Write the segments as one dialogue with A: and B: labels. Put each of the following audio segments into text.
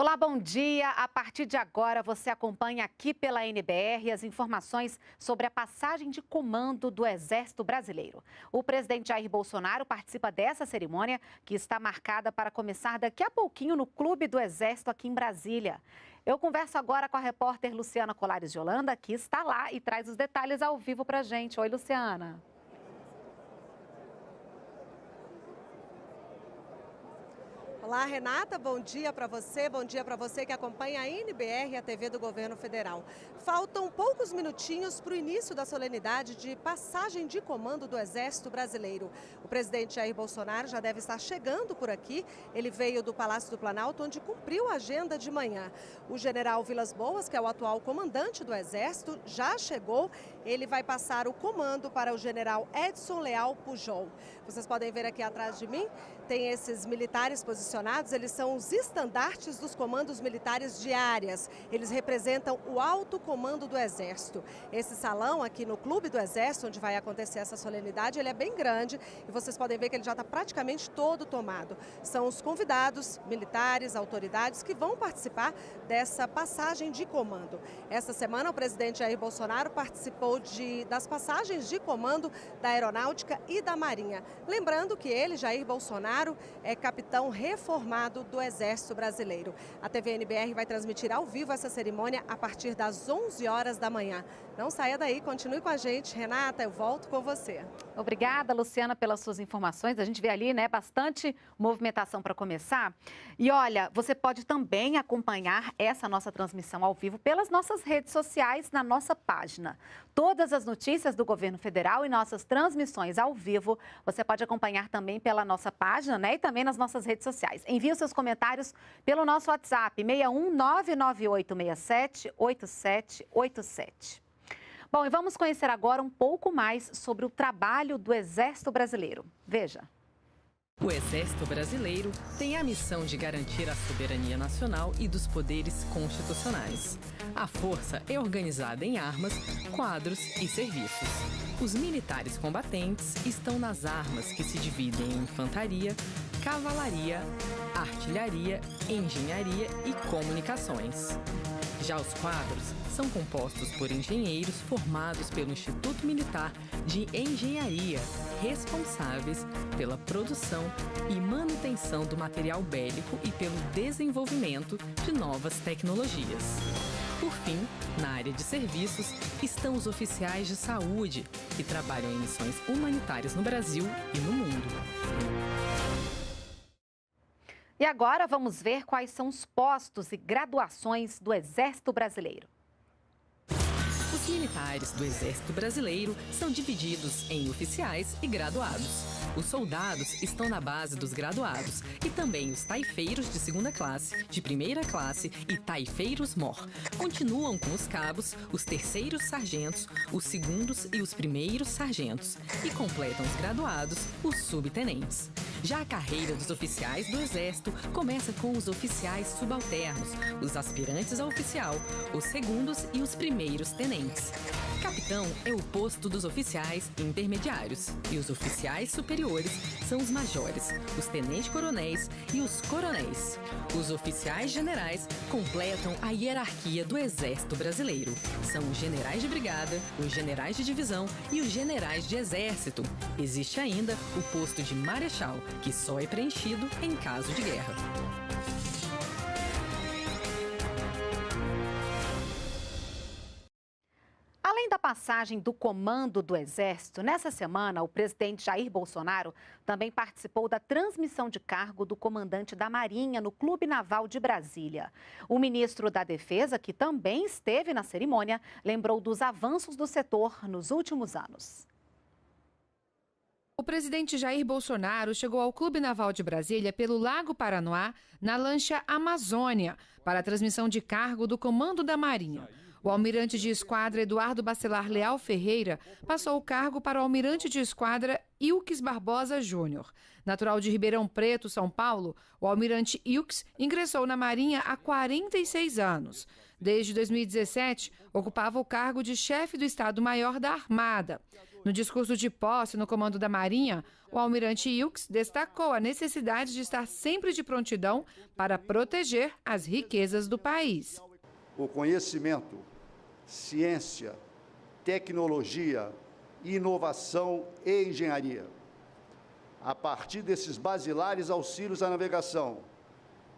A: Olá, bom dia. A partir de agora, você acompanha aqui pela NBR as informações sobre a passagem de comando do Exército Brasileiro. O presidente Jair Bolsonaro participa dessa cerimônia, que está marcada para começar daqui a pouquinho no Clube do Exército aqui em Brasília. Eu converso agora com a repórter Luciana Colares de Holanda, que está lá e traz os detalhes ao vivo para a gente. Oi, Luciana.
B: Olá, Renata, bom dia para você que acompanha a NBR, a TV do Governo Federal. Faltam poucos minutinhos para o início da solenidade de passagem de comando do Exército Brasileiro. O presidente Jair Bolsonaro já deve estar chegando por aqui. Ele veio do Palácio do Planalto, onde cumpriu a agenda de manhã. O general Vilas Boas, que é o atual comandante do Exército, já chegou. Ele vai passar o comando para o general Edson Leal Pujol. Vocês podem ver aqui atrás de mim, tem esses militares posicionados, eles são os estandartes dos comandos militares de áreas. Eles representam o alto comando do Exército. Esse salão aqui no Clube do Exército, onde vai acontecer essa solenidade, ele é bem grande e vocês podem ver que ele já está praticamente todo tomado. São os convidados, militares, autoridades que vão participar dessa passagem de comando. Essa semana o presidente Jair Bolsonaro participou das passagens de comando da Aeronáutica e da Marinha. Lembrando que ele, Jair Bolsonaro, é capitão reformado do Exército Brasileiro. A TV NBR vai transmitir ao vivo essa cerimônia a partir das 11 horas da manhã. Não saia daí, continue com a gente. Renata, eu volto com você.
A: Obrigada, Luciana, pelas suas informações. A gente vê ali, né, bastante movimentação para começar. E olha, você pode também acompanhar essa nossa transmissão ao vivo pelas nossas redes sociais, na nossa página. Todas as notícias do Governo Federal e nossas transmissões ao vivo, você pode acompanhar também pela nossa página, né, e também nas nossas redes sociais. Envie os seus comentários pelo nosso WhatsApp, 61998678787. Bom, e vamos conhecer agora um pouco mais sobre o trabalho do Exército Brasileiro. Veja.
C: O Exército Brasileiro tem a missão de garantir a soberania nacional e dos poderes constitucionais. A força é organizada em armas, quadros e serviços. Os militares combatentes estão nas armas, que se dividem em infantaria, cavalaria, artilharia, engenharia e comunicações. Já os quadros são compostos por engenheiros formados pelo Instituto Militar de Engenharia, responsáveis pela produção e manutenção do material bélico e pelo desenvolvimento de novas tecnologias. Por fim, na área de serviços, estão os oficiais de saúde, que trabalham em missões humanitárias no Brasil e no mundo.
A: E agora vamos ver quais são os postos e graduações do Exército Brasileiro.
C: Os militares do Exército Brasileiro são divididos em oficiais e graduados. Os soldados estão na base dos graduados e também os taifeiros de segunda classe, de primeira classe e taifeiros-mor. Continuam com os cabos, os terceiros sargentos, os segundos e os primeiros sargentos. E completam os graduados, os subtenentes. Já a carreira dos oficiais do Exército começa com os oficiais subalternos, os aspirantes a oficial, os segundos e os primeiros tenentes. Capitão é o posto dos oficiais intermediários e os oficiais superiores são os majores, os tenente-coronéis e os coronéis. Os oficiais generais completam a hierarquia do Exército Brasileiro. São os generais de brigada, os generais de divisão e os generais de exército. Existe ainda o posto de marechal, que só é preenchido em caso de guerra.
A: Além da passagem do comando do Exército, nessa semana, o presidente Jair Bolsonaro também participou da transmissão de cargo do comandante da Marinha no Clube Naval de Brasília. O ministro da Defesa, que também esteve na cerimônia, lembrou dos avanços do setor nos últimos anos.
D: O presidente Jair Bolsonaro chegou ao Clube Naval de Brasília pelo Lago Paranoá, na lancha Amazônia, para a transmissão de cargo do Comando da Marinha. O almirante de esquadra Eduardo Bacelar Leal Ferreira passou o cargo para o almirante de esquadra Ilques Barbosa Júnior. Natural de Ribeirão Preto, São Paulo, o almirante Ilques ingressou na Marinha há 46 anos. Desde 2017, ocupava o cargo de chefe do Estado-Maior da Armada. No discurso de posse no comando da Marinha, o almirante Wilkes destacou a necessidade de estar sempre de prontidão para proteger as riquezas do país.
E: O conhecimento, ciência, tecnologia, inovação e engenharia. A partir desses basilares auxílios à navegação,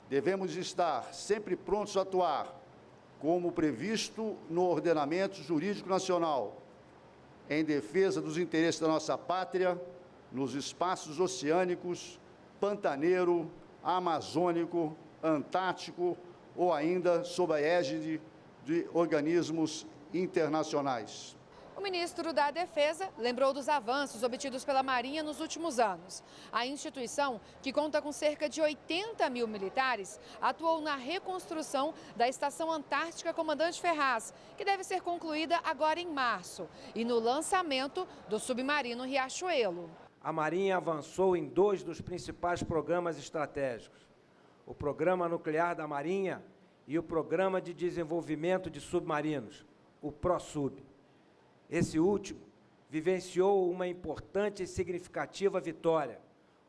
E: devemos estar sempre prontos a atuar, como previsto no ordenamento jurídico nacional, em defesa dos interesses da nossa pátria, nos espaços oceânicos, pantaneiro, amazônico, antártico ou ainda sob a égide de organismos internacionais.
D: O ministro da Defesa lembrou dos avanços obtidos pela Marinha nos últimos anos. A instituição, que conta com cerca de 80 mil militares, atuou na reconstrução da Estação Antártica Comandante Ferraz, que deve ser concluída agora em março, e no lançamento do submarino Riachuelo.
F: A Marinha avançou em 2 dos principais programas estratégicos: o Programa Nuclear da Marinha e o Programa de Desenvolvimento de Submarinos, o PROSUB. Esse último vivenciou uma importante e significativa vitória,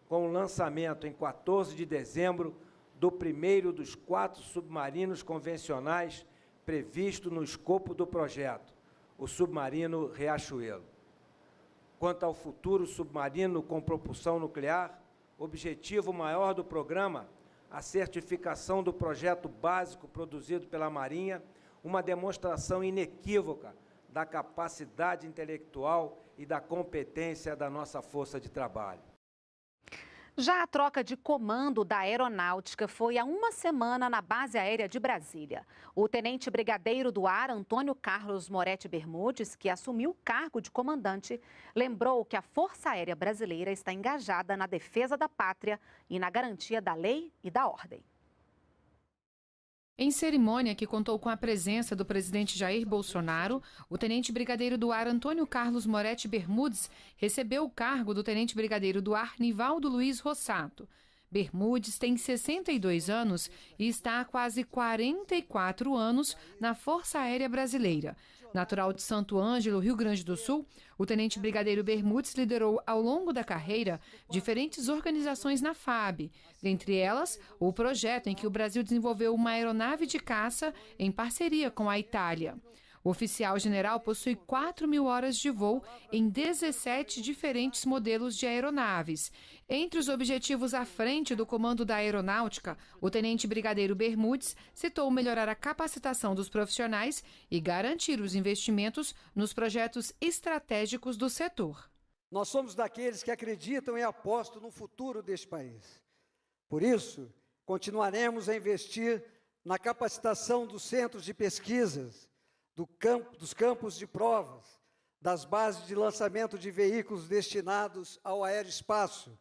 F: com o lançamento, em 14 de dezembro, do primeiro dos 4 submarinos convencionais previsto no escopo do projeto, o submarino Riachuelo. Quanto ao futuro submarino com propulsão nuclear, objetivo maior do programa, a certificação do projeto básico produzido pela Marinha, uma demonstração inequívoca da capacidade intelectual e da competência da nossa força de trabalho.
A: Já a troca de comando da aeronáutica foi há uma semana na base aérea de Brasília. O tenente brigadeiro do ar, Antônio Carlos Moretti Bermudes, que assumiu o cargo de comandante, lembrou que a Força Aérea Brasileira está engajada na defesa da pátria e na garantia da lei e da ordem.
D: Em cerimônia que contou com a presença do presidente Jair Bolsonaro, o tenente brigadeiro do ar Antônio Carlos Moretti Bermudes recebeu o cargo do tenente brigadeiro do ar Nivaldo Luiz Rossato. Bermudes tem 62 anos e está há quase 44 anos na Força Aérea Brasileira. Natural de Santo Ângelo, Rio Grande do Sul, o tenente brigadeiro Bermudes liderou ao longo da carreira diferentes organizações na FAB, dentre elas o projeto em que o Brasil desenvolveu uma aeronave de caça em parceria com a Itália. O oficial general possui 4.000 horas de voo em 17 diferentes modelos de aeronaves. Entre os objetivos à frente do comando da aeronáutica, o tenente brigadeiro Bermudes citou melhorar a capacitação dos profissionais e garantir os investimentos nos projetos estratégicos do setor.
G: Nós somos daqueles que acreditam e apostam no futuro deste país. Por isso, continuaremos a investir na capacitação dos centros de pesquisas, dos campos de provas, das bases de lançamento de veículos destinados ao aeroespaço,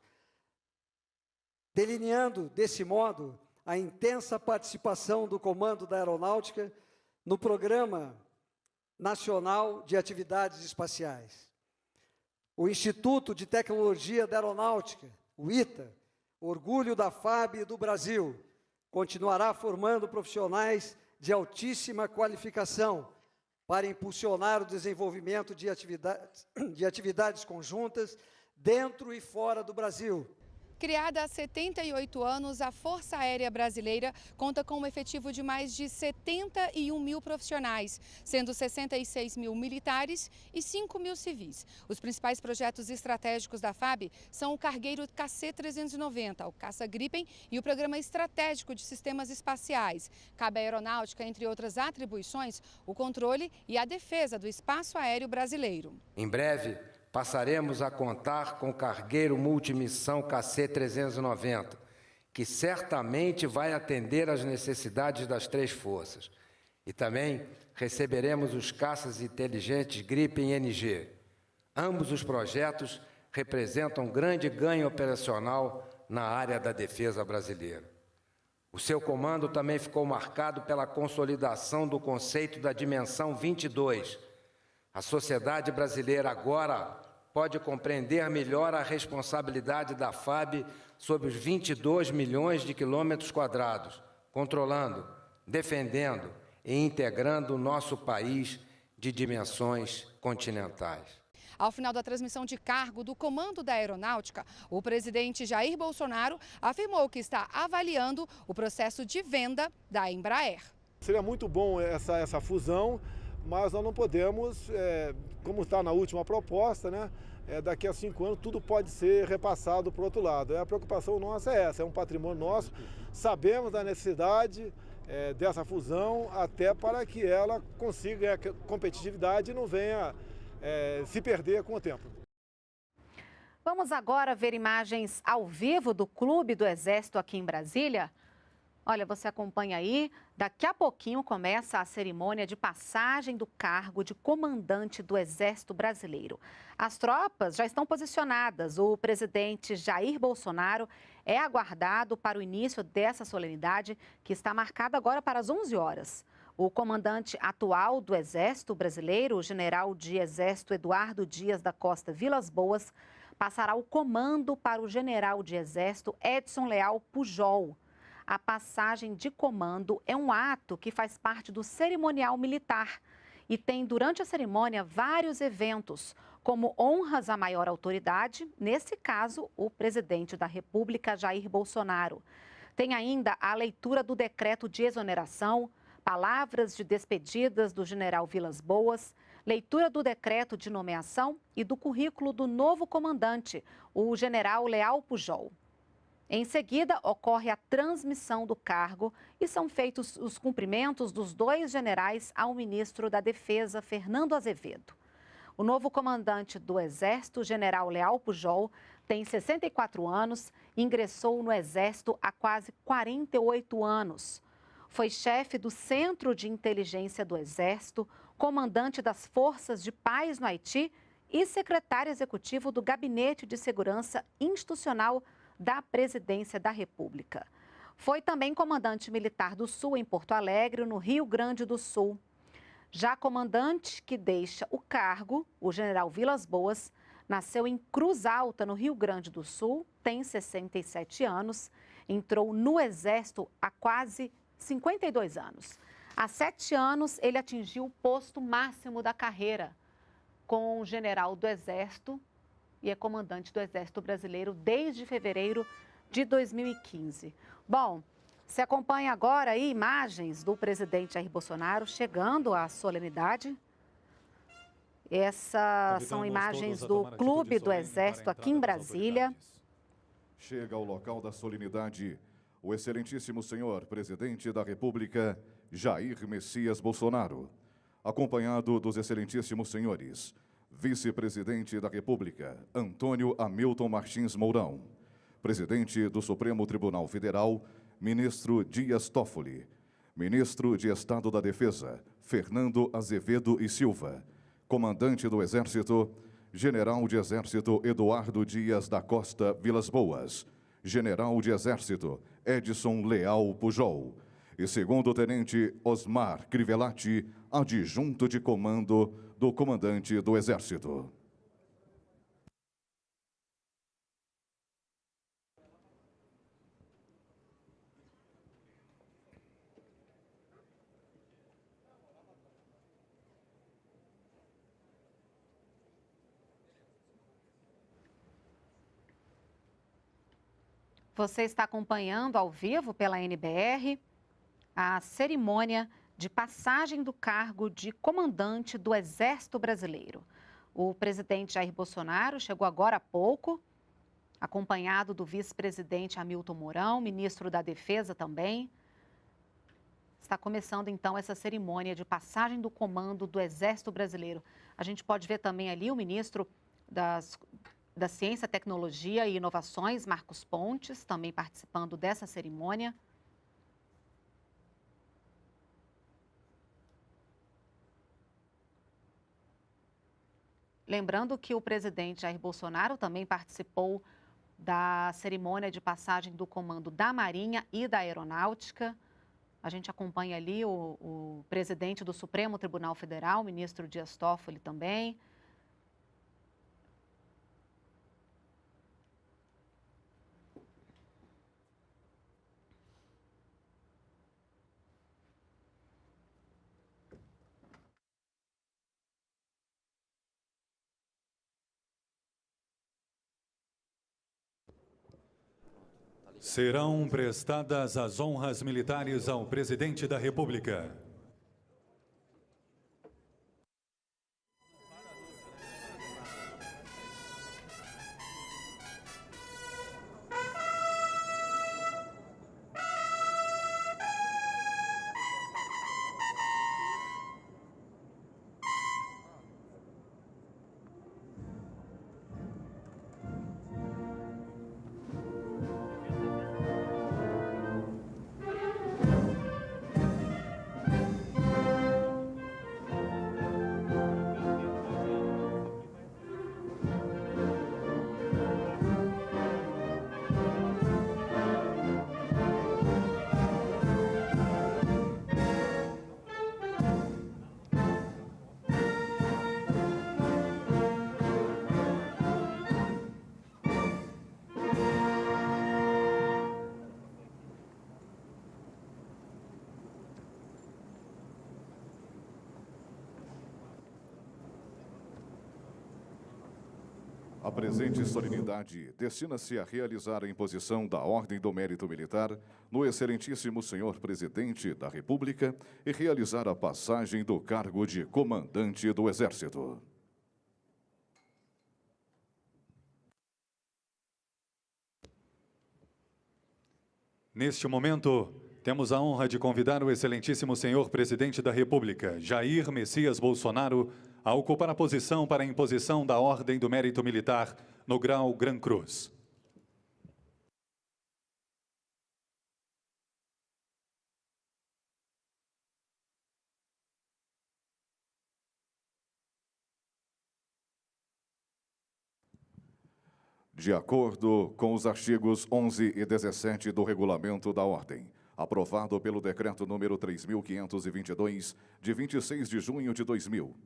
G: delineando, desse modo, a intensa participação do Comando da Aeronáutica no Programa Nacional de Atividades Espaciais. O Instituto de Tecnologia da Aeronáutica, o ITA, orgulho da FAB e do Brasil, continuará formando profissionais de altíssima qualificação para impulsionar o desenvolvimento de atividades conjuntas dentro e fora do Brasil.
D: Criada há 78 anos, a Força Aérea Brasileira conta com um efetivo de mais de 71 mil profissionais, sendo 66 mil militares e 5 mil civis. Os principais projetos estratégicos da FAB são o cargueiro KC-390, o Caça Gripen e o Programa Estratégico de Sistemas Espaciais. Cabe à aeronáutica, entre outras atribuições, o controle e a defesa do espaço aéreo brasileiro.
F: Em breve, passaremos a contar com o cargueiro multimissão KC-390, que certamente vai atender às necessidades das 3 forças. E também receberemos os caças inteligentes Gripen NG. Ambos os projetos representam um grande ganho operacional na área da defesa brasileira. O seu comando também ficou marcado pela consolidação do conceito da dimensão 22. A sociedade brasileira agora pode compreender melhor a responsabilidade da FAB sobre os 22 milhões de quilômetros quadrados, controlando, defendendo e integrando o nosso país de dimensões continentais.
D: Ao final da transmissão de cargo do Comando da Aeronáutica, o presidente Jair Bolsonaro afirmou que está avaliando o processo de venda da Embraer.
H: Seria muito bom essa fusão, mas nós não podemos, como está na última proposta, né? Daqui a 5 anos tudo pode ser repassado para o outro lado. A preocupação nossa é essa, é um patrimônio nosso. Sabemos da necessidade dessa fusão até para que ela consiga competitividade e não venha se perder com o tempo.
A: Vamos agora ver imagens ao vivo do Clube do Exército aqui em Brasília. Olha, você acompanha aí, daqui a pouquinho começa a cerimônia de passagem do cargo de comandante do Exército Brasileiro. As tropas já estão posicionadas. O presidente Jair Bolsonaro é aguardado para o início dessa solenidade, que está marcada agora para as 11 horas. O comandante atual do Exército Brasileiro, o general de Exército Eduardo Dias da Costa Vilas Boas, passará o comando para o general de Exército Edson Leal Pujol. A passagem de comando é um ato que faz parte do cerimonial militar e tem durante a cerimônia vários eventos, como honras à maior autoridade, nesse caso, o presidente da República, Jair Bolsonaro. Tem ainda a leitura do decreto de exoneração, palavras de despedidas do general Vilas Boas, leitura do decreto de nomeação e do currículo do novo comandante, o general Leal Pujol. Em seguida, ocorre a transmissão do cargo e são feitos os cumprimentos dos 2 generais ao ministro da Defesa, Fernando Azevedo. O novo comandante do Exército, general Leal Pujol, tem 64 anos e ingressou no Exército há quase 48 anos. Foi chefe do Centro de Inteligência do Exército, comandante das Forças de Paz no Haiti e secretário executivo do Gabinete de Segurança Institucional da Presidência da República. Foi também comandante militar do Sul em Porto Alegre, no Rio Grande do Sul. Já comandante que deixa o cargo, o general Vilas Boas, nasceu em Cruz Alta, no Rio Grande do Sul, tem 67 anos, entrou no Exército há quase 52 anos. Há 7 anos, ele atingiu o posto máximo da carreira, com o general do Exército, e é comandante do Exército Brasileiro desde fevereiro de 2015. Bom, você acompanha agora aí imagens do presidente Jair Bolsonaro chegando à solenidade. Essas são imagens do Clube do Exército aqui em Brasília.
I: Chega ao local da solenidade o excelentíssimo senhor presidente da República, Jair Messias Bolsonaro, acompanhado dos excelentíssimos senhores vice-presidente da República, Antônio Hamilton Martins Mourão, presidente do Supremo Tribunal Federal, ministro Dias Toffoli, ministro de Estado da Defesa, Fernando Azevedo e Silva, comandante do Exército, general de Exército Eduardo Dias da Costa Vilas Boas, general de Exército Edson Leal Pujol e segundo-tenente Osmar Crivellati, adjunto de comando do comandante do Exército.
A: Você está acompanhando ao vivo pela NBR a cerimônia de passagem do cargo de comandante do Exército Brasileiro. O presidente Jair Bolsonaro chegou agora há pouco, acompanhado do vice-presidente Hamilton Mourão, ministro da Defesa também. Está começando, então, essa cerimônia de passagem do comando do Exército Brasileiro. A gente pode ver também ali o ministro da Ciência, Tecnologia e Inovações, Marcos Pontes, também participando dessa cerimônia. Lembrando que o presidente Jair Bolsonaro também participou da cerimônia de passagem do comando da Marinha e da Aeronáutica. A gente acompanha ali o presidente do Supremo Tribunal Federal, o ministro Dias Toffoli também.
J: Serão prestadas as honras militares ao Presidente da República.
I: A presente solenidade destina-se a realizar a imposição da Ordem do Mérito Militar no Excelentíssimo Senhor Presidente da República e realizar a passagem do cargo de Comandante do Exército.
J: Neste momento, temos a honra de convidar o Excelentíssimo Senhor Presidente da República, Jair Messias Bolsonaro, a ocupar a posição para a imposição da Ordem do Mérito Militar no grau Gran Cruz.
I: De acordo com os artigos 11 e 17 do Regulamento da Ordem, aprovado pelo Decreto número 3.522, de 26 de junho de 2000,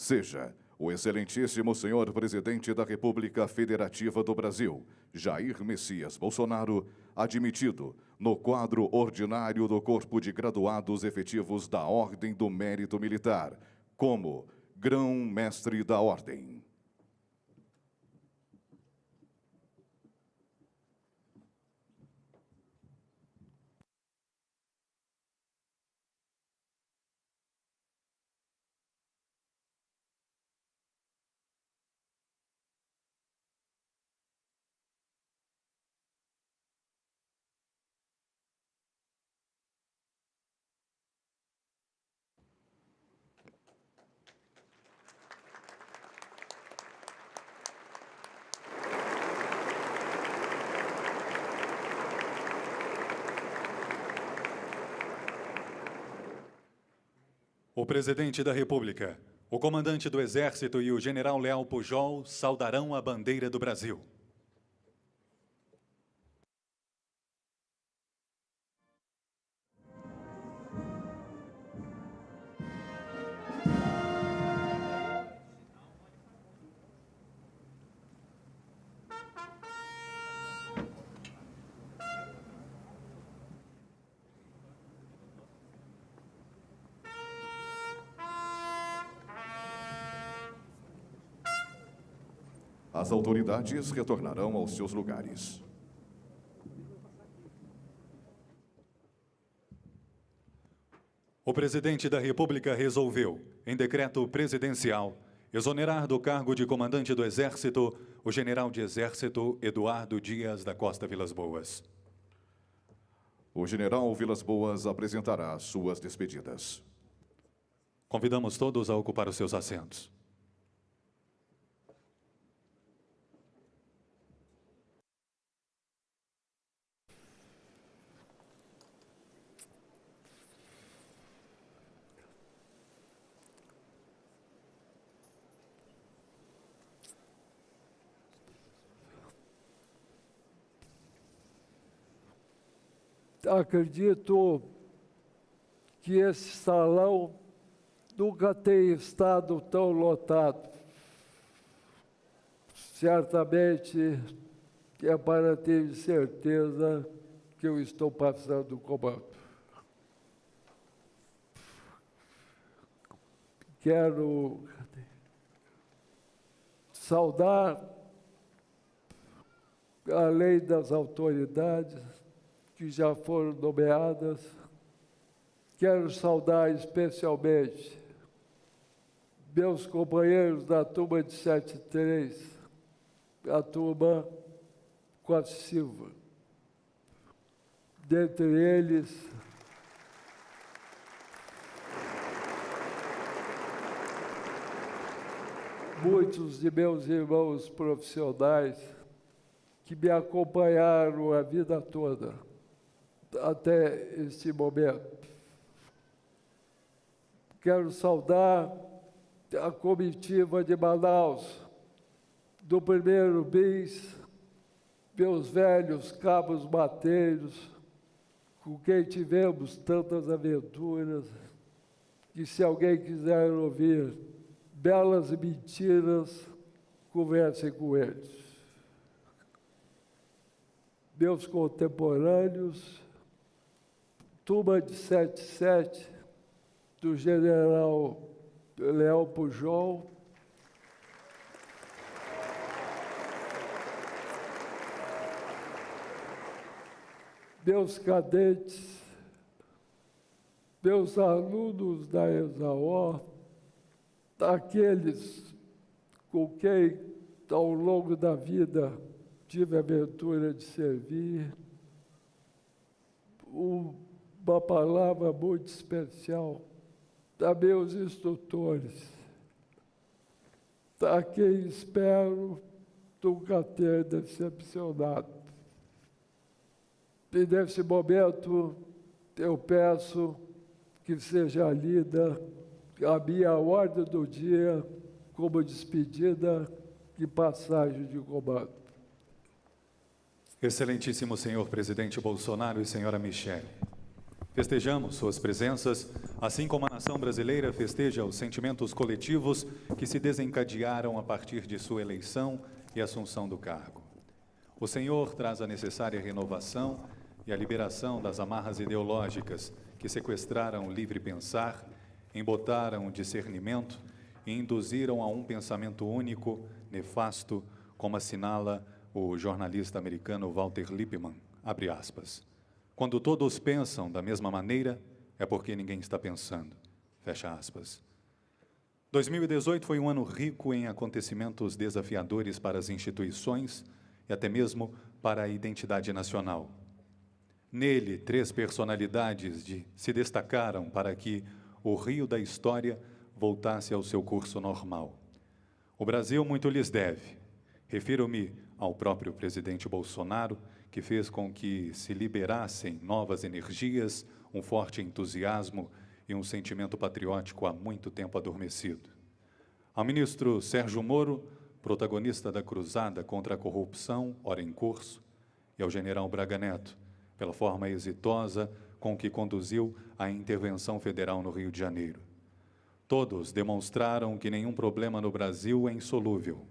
I: seja o Excelentíssimo Senhor Presidente da República Federativa do Brasil, Jair Messias Bolsonaro, admitido no quadro ordinário do Corpo de Graduados Efetivos da Ordem do Mérito Militar, como Grão-Mestre da Ordem.
J: O Presidente da República, o Comandante do Exército e o General Leal Pujol saudarão a bandeira do Brasil.
I: As autoridades retornarão aos seus lugares.
J: O Presidente da República resolveu, em decreto presidencial, exonerar do cargo de Comandante do Exército o General de Exército Eduardo Dias da Costa Vilas Boas.
I: O General Vilas Boas apresentará suas despedidas.
J: Convidamos todos a ocupar os seus assentos.
K: Acredito que esse salão nunca tenha estado tão lotado. Certamente é para ter certeza que eu estou passando o comando. Quero saudar, além das autoridades, que já foram nomeadas. Quero saudar especialmente meus companheiros da turma de 73, a turma Costa Silva. Dentre eles, muitos de meus irmãos profissionais que me acompanharam a vida toda, até este momento. Quero saudar a comitiva de Manaus, do primeiro bis, meus velhos cabos bateiros, com quem tivemos tantas aventuras, que se alguém quiser ouvir belas mentiras, conversem com eles. Meus contemporâneos, turma de 77, do general Leão Pujol, meus cadentes, meus alunos da ESAO, aqueles com quem, ao longo da vida, tive a aventura de servir, uma palavra muito especial a meus instrutores, a quem espero nunca ter decepcionado. E nesse momento, eu peço que seja lida a minha ordem do dia como despedida e passagem de comando.
J: Excelentíssimo senhor presidente Bolsonaro e senhora Michele, festejamos suas presenças, assim como a nação brasileira festeja os sentimentos coletivos que se desencadearam a partir de sua eleição e assunção do cargo. O senhor traz a necessária renovação e a liberação das amarras ideológicas que sequestraram o livre pensar, embotaram o discernimento e induziram a um pensamento único, nefasto, como assinala o jornalista americano Walter Lippmann, abre aspas. Quando todos pensam da mesma maneira, é porque ninguém está pensando, fecha aspas. 2018 foi um ano rico em acontecimentos desafiadores para as instituições e até mesmo para a identidade nacional. Nele, 3 personalidades se destacaram para que o rio da história voltasse ao seu curso normal. O Brasil muito lhes deve. Refiro-me ao próprio presidente Bolsonaro, que fez com que se liberassem novas energias, um forte entusiasmo e um sentimento patriótico há muito tempo adormecido. Ao ministro Sérgio Moro, protagonista da cruzada contra a corrupção, ora em curso, e ao general Braga Neto, pela forma exitosa com que conduziu a intervenção federal no Rio de Janeiro. Todos demonstraram que nenhum problema no Brasil é insolúvel.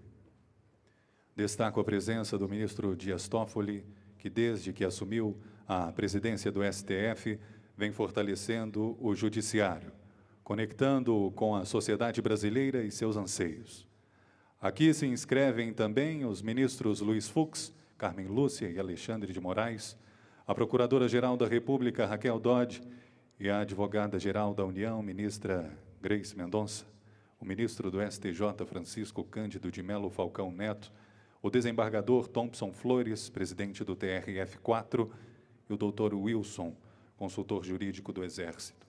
J: Destaco a presença do ministro Dias Toffoli, que desde que assumiu a presidência do STF, vem fortalecendo o judiciário, conectando-o com a sociedade brasileira e seus anseios. Aqui se inscrevem também os ministros Luiz Fux, Carmen Lúcia e Alexandre de Moraes, a Procuradora-Geral da República, Raquel Dodge, e a Advogada-Geral da União, ministra Grace Mendonça, o ministro do STJ, Francisco Cândido de Mello Falcão Neto, o desembargador Thompson Flores, presidente do TRF4, e o doutor Wilson, consultor jurídico do Exército.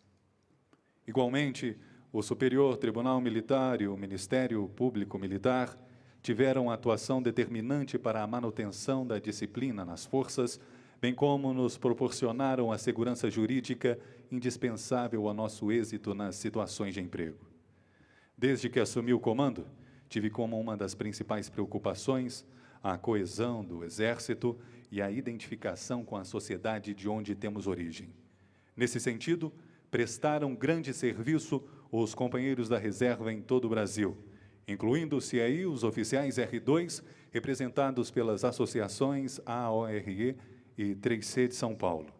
J: Igualmente, o Superior Tribunal Militar e o Ministério Público Militar tiveram atuação determinante para a manutenção da disciplina nas forças, bem como nos proporcionaram a segurança jurídica indispensável ao nosso êxito nas situações de emprego. Desde que assumi o comando, tive como uma das principais preocupações a coesão do Exército e a identificação com a sociedade de onde temos origem. Nesse sentido, prestaram grande serviço os companheiros da reserva em todo o Brasil, incluindo-se aí os oficiais R2, representados pelas associações AORE e 3C de São Paulo.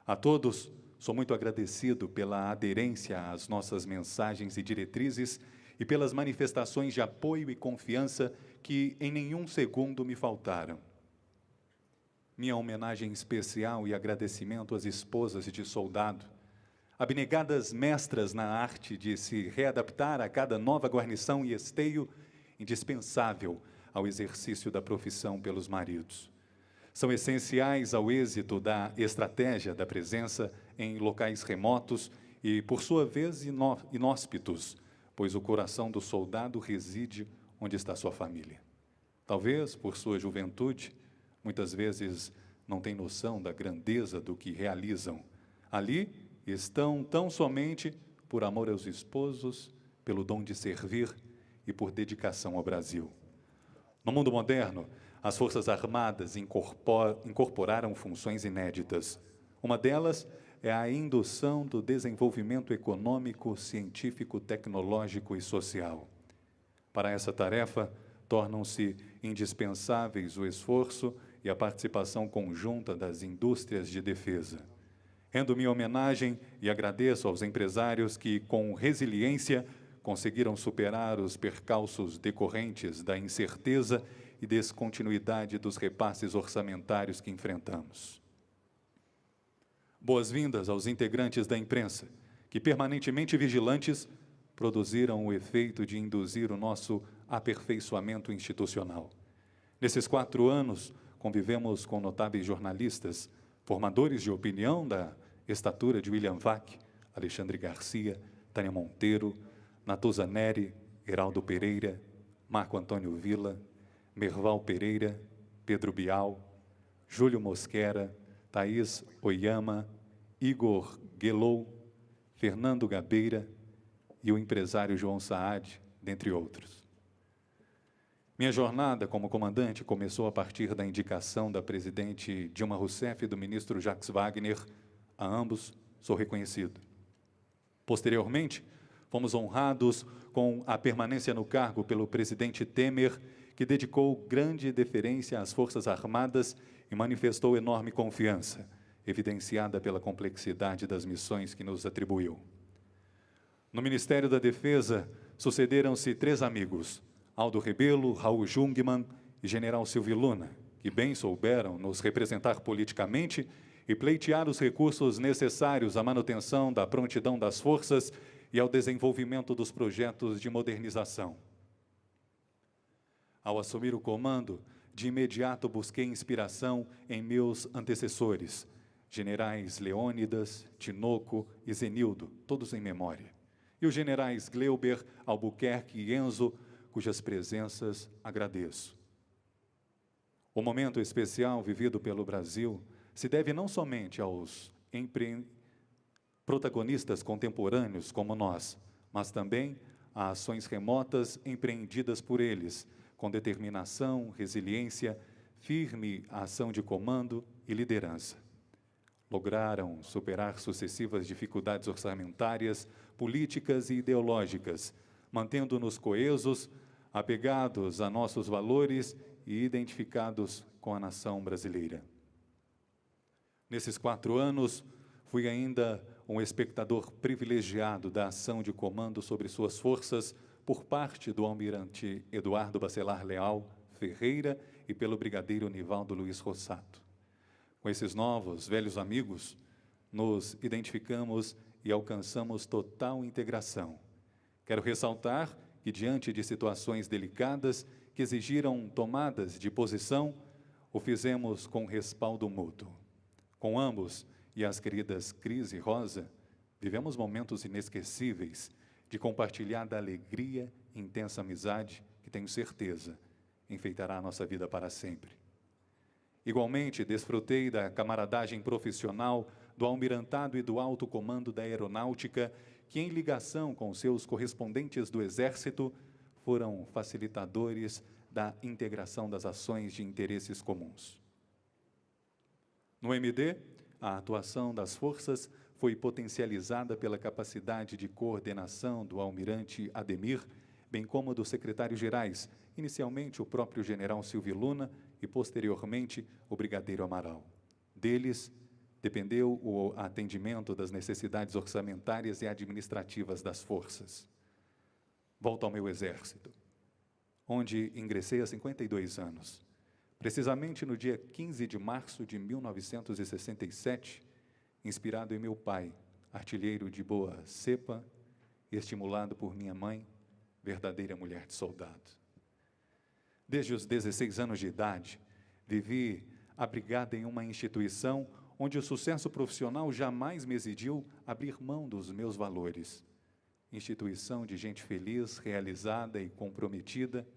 J: A todos, sou muito agradecido pela aderência às nossas mensagens e diretrizes e pelas manifestações de apoio e confiança que em nenhum segundo me faltaram. Minha homenagem especial e agradecimento às esposas de soldado, abnegadas mestras na arte de se readaptar a cada nova guarnição e esteio indispensável ao exercício da profissão pelos maridos. São essenciais ao êxito da estratégia da presença em locais remotos e, por sua vez, inóspitos, pois o coração do soldado reside onde está sua família. Talvez, por sua juventude, muitas vezes não têm noção da grandeza do que realizam. Ali estão tão somente por amor aos esposos, pelo dom de servir e por dedicação ao Brasil. No mundo moderno, as Forças Armadas incorporaram funções inéditas. Uma delas é a indução do desenvolvimento econômico, científico, tecnológico e social. Para essa tarefa, tornam-se indispensáveis o esforço e a participação conjunta das indústrias de defesa. Rendo minha homenagem e agradeço aos empresários que, com resiliência, conseguiram superar os percalços decorrentes da incerteza e descontinuidade dos repasses orçamentários que enfrentamos. Boas-vindas aos integrantes da imprensa, que, permanentemente vigilantes, produziram o efeito de induzir o nosso aperfeiçoamento institucional. Nesses 4 anos, convivemos com notáveis jornalistas, formadores de opinião da estatura de William Vac, Alexandre Garcia, Tânia Monteiro, Natuza Neri, Heraldo Pereira, Marco Antônio Villa, Merval Pereira, Pedro Bial, Júlio Mosquera, Thaís Oyama, Igor Guelou, Fernando Gabeira e o empresário João Saad, dentre outros. Minha jornada como comandante começou a partir da indicação da presidente Dilma Rousseff e do ministro Jacques Wagner. A ambos sou reconhecido. Posteriormente, fomos honrados com a permanência no cargo pelo presidente Temer, que dedicou grande deferência às Forças Armadas e manifestou enorme confiança, evidenciada pela complexidade das missões que nos atribuiu. No Ministério da Defesa, sucederam-se 3 amigos, Aldo Rebelo, Raul Jungmann e General Silvio Luna, que bem souberam nos representar politicamente e pleitear os recursos necessários à manutenção da prontidão das forças e ao desenvolvimento dos projetos de modernização. Ao assumir o comando, de imediato busquei inspiração em meus antecessores, generais Leônidas, Tinoco e Zenildo, todos em memória, e os generais Gleuber, Albuquerque e Enzo, cujas presenças agradeço. O momento especial vivido pelo Brasil se deve não somente aos protagonistas contemporâneos como nós, mas também a ações remotas empreendidas por eles, com determinação, resiliência, firme ação de comando e liderança. Lograram superar sucessivas dificuldades orçamentárias, políticas e ideológicas, mantendo-nos coesos, apegados a nossos valores e identificados com a nação brasileira. Nesses 4 anos, fui ainda um espectador privilegiado da ação de comando sobre suas forças por parte do almirante Eduardo Bacelar Leal Ferreira e pelo brigadeiro Nivaldo Luiz Rossato. Com esses novos, velhos amigos, nos identificamos e alcançamos total integração. Quero ressaltar que, diante de situações delicadas que exigiram tomadas de posição, o fizemos com respaldo mútuo. Com ambos e as queridas Cris e Rosa, vivemos momentos inesquecíveis de compartilhar da alegria e intensa amizade que, tenho certeza, enfeitará a nossa vida para sempre. Igualmente, desfrutei da camaradagem profissional do almirantado e do alto comando da aeronáutica, que, em ligação com seus correspondentes do Exército, foram facilitadores da integração das ações de interesses comuns. No MD, a atuação das forças foi potencializada pela capacidade de coordenação do almirante Ademir, bem como dos secretários-gerais, inicialmente o próprio general Silvio Luna e, posteriormente, o brigadeiro Amaral. Deles, dependeu o atendimento das necessidades orçamentárias e administrativas das forças. Volto ao meu exército, onde ingressei há 52 anos. Precisamente no dia 15 de março de 1967, inspirado em meu pai, artilheiro de boa cepa, e estimulado por minha mãe, verdadeira mulher de soldado. Desde os 16 anos de idade, vivi abrigada em uma instituição onde o sucesso profissional jamais me exigiu abrir mão dos meus valores. Instituição de gente feliz, realizada e comprometida,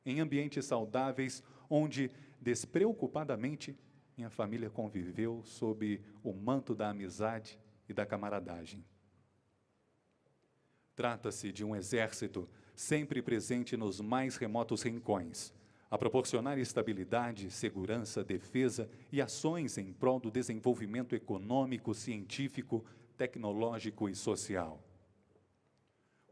J: em ambientes saudáveis, onde, despreocupadamente, minha família conviveu sob o manto da amizade e da camaradagem. Trata-se de um exército sempre presente nos mais remotos rincões, a proporcionar estabilidade, segurança, defesa e ações em prol do desenvolvimento econômico, científico, tecnológico e social.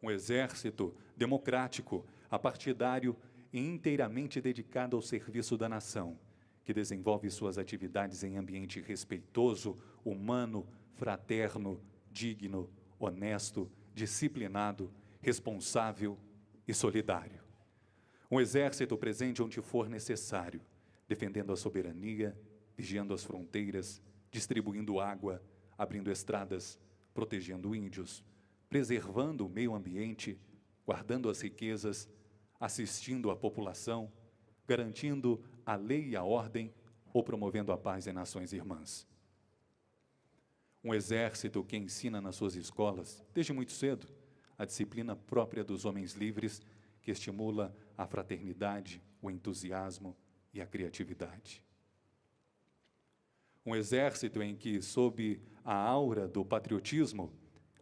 J: Um exército democrático, apartidário e inteiramente dedicado ao serviço da nação, que desenvolve suas atividades em ambiente respeitoso, humano, fraterno, digno, honesto, disciplinado, responsável e solidário. Um exército presente onde for necessário, defendendo a soberania, vigiando as fronteiras, distribuindo água, abrindo estradas, protegendo índios, preservando o meio ambiente, guardando as riquezas, assistindo a população, garantindo a lei e a ordem ou promovendo a paz em nações irmãs. Um exército que ensina nas suas escolas, desde muito cedo, a disciplina própria dos homens livres, que estimula a fraternidade, o entusiasmo e a criatividade. Um exército em que, sob a aura do patriotismo,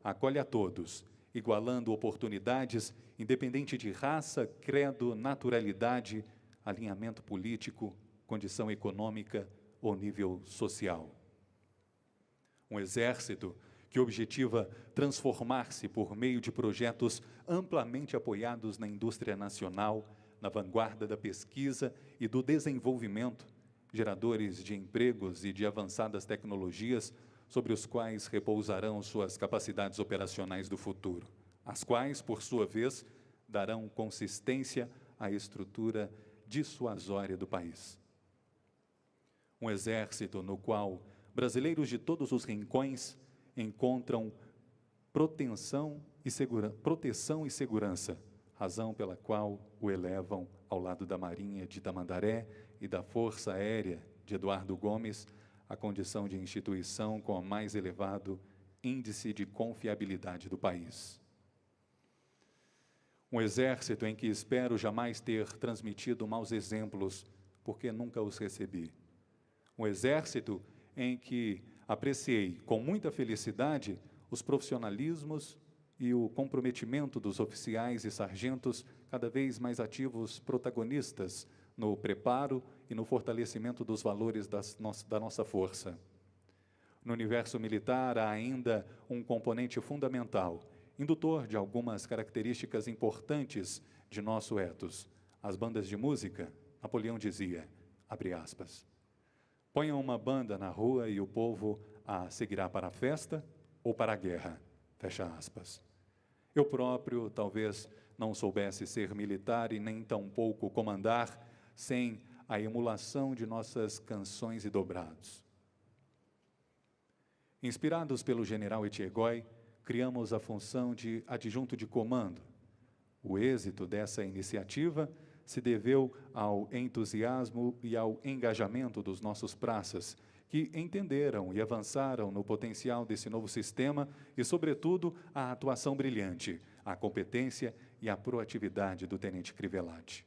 J: acolhe a todos, igualando oportunidades, independente de raça, credo, naturalidade, alinhamento político, condição econômica ou nível social. Um exército que objetiva transformar-se por meio de projetos amplamente apoiados na indústria nacional, na vanguarda da pesquisa e do desenvolvimento, geradores de empregos e de avançadas tecnologias sobre os quais repousarão suas capacidades operacionais do futuro, as quais, por sua vez, darão consistência à estrutura dissuasória do país. Um exército no qual brasileiros de todos os rincões encontram proteção e segurança, razão pela qual o elevam ao lado da Marinha de Tamandaré e da Força Aérea de Eduardo Gomes, a condição de instituição com o mais elevado índice de confiabilidade do país. Um exército em que espero jamais ter transmitido maus exemplos, porque nunca os recebi. Um exército em que apreciei com muita felicidade os profissionalismos e o comprometimento dos oficiais e sargentos cada vez mais ativos protagonistas no preparo e no fortalecimento dos valores da nossa força. No universo militar há ainda um componente fundamental, indutor de algumas características importantes de nosso ethos. As bandas de música, Napoleão dizia, abre aspas, ponham uma banda na rua e o povo a seguirá para a festa ou para a guerra, fecha aspas. Eu próprio talvez não soubesse ser militar e nem tampouco comandar sem a emulação de nossas canções e dobrados. Inspirados pelo general Etchegói, criamos a função de adjunto de comando. O êxito dessa iniciativa se deveu ao entusiasmo e ao engajamento dos nossos praças, que entenderam e avançaram no potencial desse novo sistema e, sobretudo, a atuação brilhante, a competência e a proatividade do tenente Crivellati.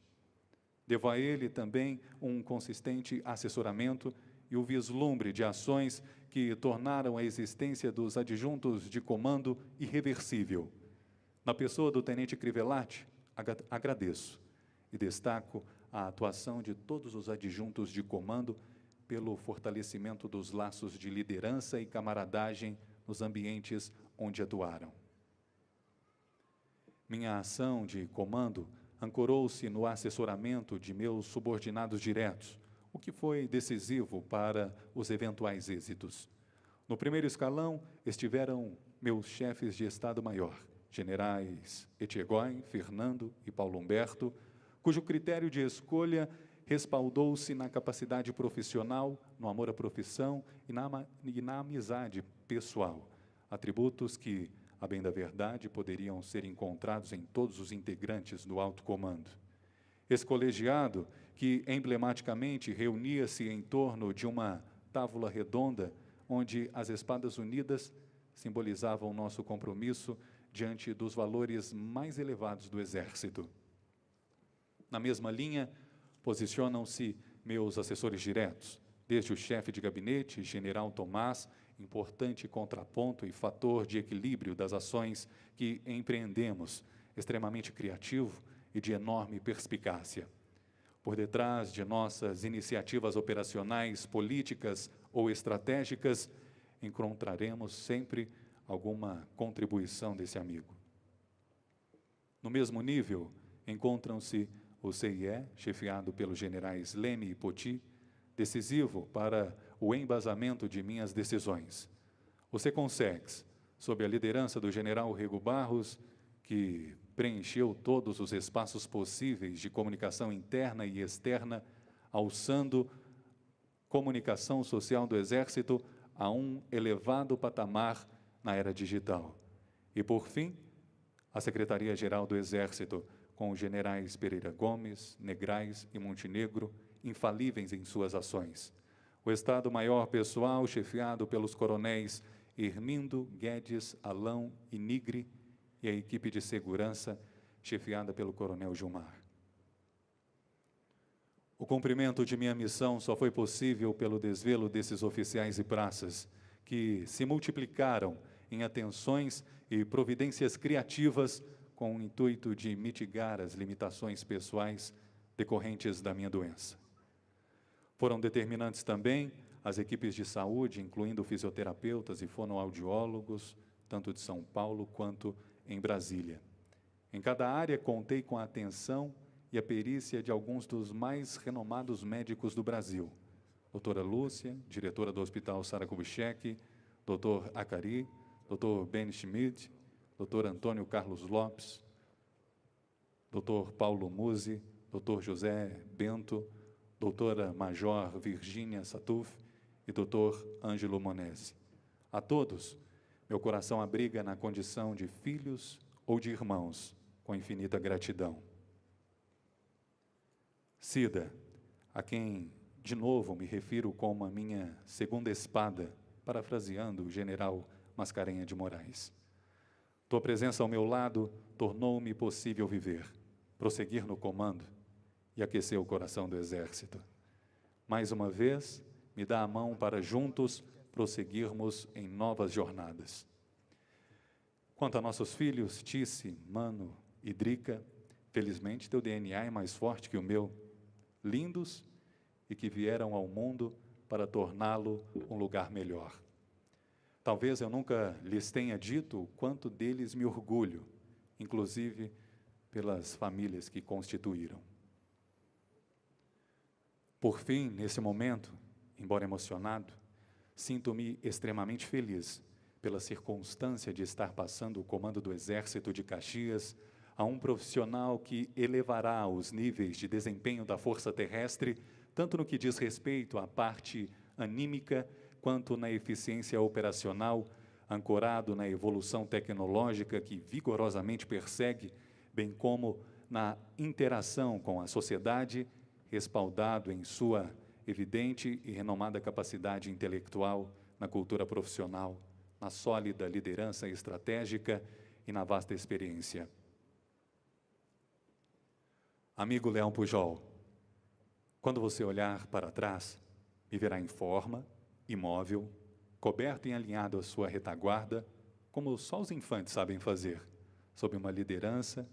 J: Devo a ele também um consistente assessoramento e o vislumbre de ações que tornaram a existência dos adjuntos de comando irreversível. Na pessoa do tenente Crivellati, agradeço e destaco a atuação de todos os adjuntos de comando pelo fortalecimento dos laços de liderança e camaradagem nos ambientes onde atuaram. Minha ação de comando ancorou-se no assessoramento de meus subordinados diretos, o que foi decisivo para os eventuais êxitos. No primeiro escalão estiveram meus chefes de Estado-Maior, generais Etchegói, Fernando e Paulo Humberto, cujo critério de escolha respaldou-se na capacidade profissional, no amor à profissão e na amizade pessoal, atributos que, a bem da verdade, poderiam ser encontrados em todos os integrantes do alto comando. Esse colegiado, que emblematicamente reunia-se em torno de uma tábua redonda, onde as espadas unidas simbolizavam nosso compromisso diante dos valores mais elevados do Exército. Na mesma linha, posicionam-se meus assessores diretos, desde o chefe de gabinete, General Tomás, importante contraponto e fator de equilíbrio das ações que empreendemos, extremamente criativo e de enorme perspicácia. Por detrás de nossas iniciativas operacionais, políticas ou estratégicas, encontraremos sempre alguma contribuição desse amigo. No mesmo nível, encontram-se o CIE, chefiado pelos generais Leme e Poti, decisivo para o embasamento de minhas decisões. O Seconsex, sob a liderança do general Rego Barros, que preencheu todos os espaços possíveis de comunicação interna e externa, alçando comunicação social do Exército a um elevado patamar na era digital. E, por fim, a Secretaria-Geral do Exército, com os generais Pereira Gomes, Negrais e Montenegro, infalíveis em suas ações. O Estado-Maior Pessoal, chefiado pelos coronéis Hermindo, Guedes, Alão e Nigre, e a equipe de segurança, chefiada pelo coronel Gilmar. O cumprimento de minha missão só foi possível pelo desvelo desses oficiais e praças, que se multiplicaram em atenções e providências criativas com o intuito de mitigar as limitações pessoais decorrentes da minha doença. Foram determinantes também as equipes de saúde, incluindo fisioterapeutas e fonoaudiólogos, tanto de São Paulo quanto em Brasília. Em cada área, contei com a atenção e a perícia de alguns dos mais renomados médicos do Brasil. Doutora Lúcia, diretora do Hospital Sara Kubitschek, doutor Acari, doutor Ben Schmidt, doutor Antônio Carlos Lopes, doutor Paulo Musi, doutor José Bento, doutora Major Virgínia Satuf e doutor Ângelo Monese. A todos, meu coração abriga na condição de filhos ou de irmãos, com infinita gratidão. Cida, a quem, de novo, me refiro como a minha segunda espada, parafraseando o general Mascarenhas de Moraes. Tua presença ao meu lado tornou-me possível viver, prosseguir no comando e aquecer o coração do Exército. Mais uma vez, me dá a mão para juntos prosseguirmos em novas jornadas. Quanto a nossos filhos, Tice, Mano e Drica, felizmente teu DNA é mais forte que o meu, lindos e que vieram ao mundo para torná-lo um lugar melhor. Talvez eu nunca lhes tenha dito o quanto deles me orgulho, inclusive pelas famílias que constituíram. Por fim, nesse momento, embora emocionado, sinto-me extremamente feliz pela circunstância de estar passando o comando do Exército de Caxias a um profissional que elevará os níveis de desempenho da Força Terrestre, tanto no que diz respeito à parte anímica, quanto na eficiência operacional, ancorado na evolução tecnológica que vigorosamente persegue, bem como na interação com a sociedade, respaldado em sua evidente e renomada capacidade intelectual, na cultura profissional, na sólida liderança estratégica e na vasta experiência. Amigo Leão Pujol, quando você olhar para trás, me verá em forma, imóvel, coberto e alinhado à sua retaguarda, como só os infantes sabem fazer, sob uma liderança,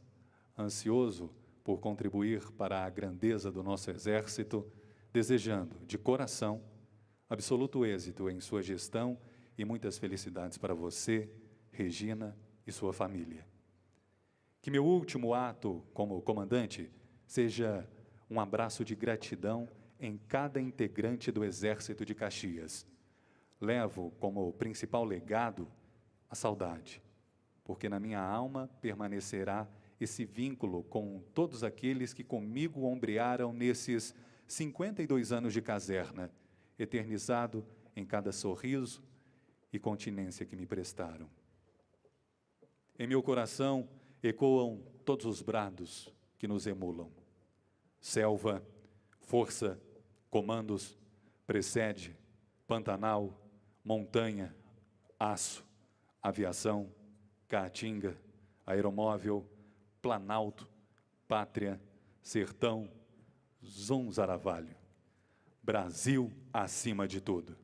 J: ansioso por contribuir para a grandeza do nosso Exército, desejando, de coração, absoluto êxito em sua gestão e muitas felicidades para você, Regina e sua família. Que meu último ato como comandante seja um abraço de gratidão em cada integrante do Exército de Caxias. Levo como principal legado a saudade, porque na minha alma permanecerá esse vínculo com todos aqueles que comigo ombrearam nesses 52 anos de caserna, eternizado em cada sorriso e continência que me prestaram. Em meu coração ecoam todos os brados que nos emulam. Selva, força, comandos, precede, Pantanal, montanha, aço, aviação, caatinga, aeromóvel, planalto, pátria, sertão, zonzaravalho. Brasil acima de tudo.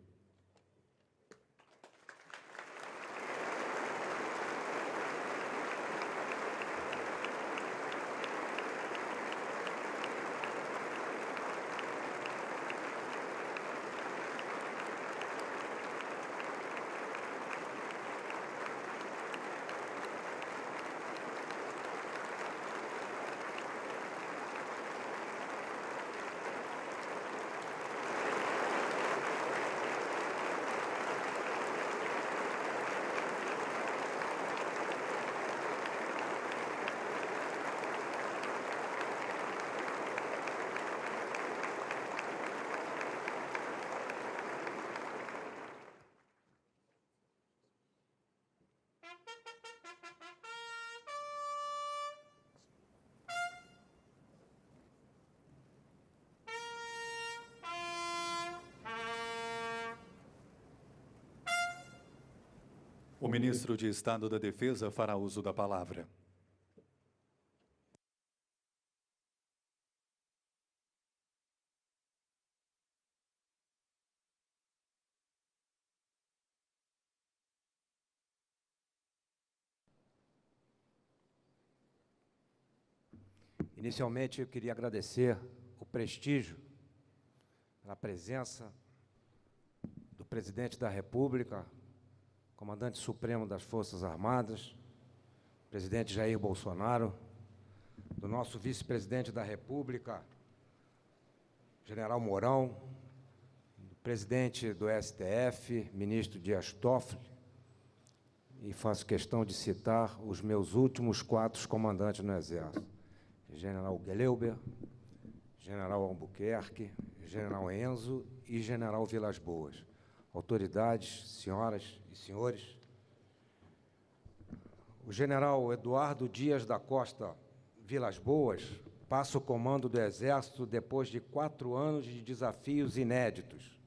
J: O ministro de Estado da Defesa fará uso da palavra.
F: Inicialmente, eu queria agradecer o prestígio, a presença do presidente da República, comandante supremo das Forças Armadas, presidente Jair Bolsonaro, do nosso vice-presidente da República, general Mourão, do presidente do STF, ministro Dias Toffoli, e faço questão de citar os meus últimos 4 comandantes no Exército, general Geleuber, general Albuquerque, general Enzo e general Vilas Boas. Autoridades, senhoras e senhores, o general Eduardo Dias da Costa Vilas Boas passa o comando do Exército depois de 4 anos de desafios inéditos,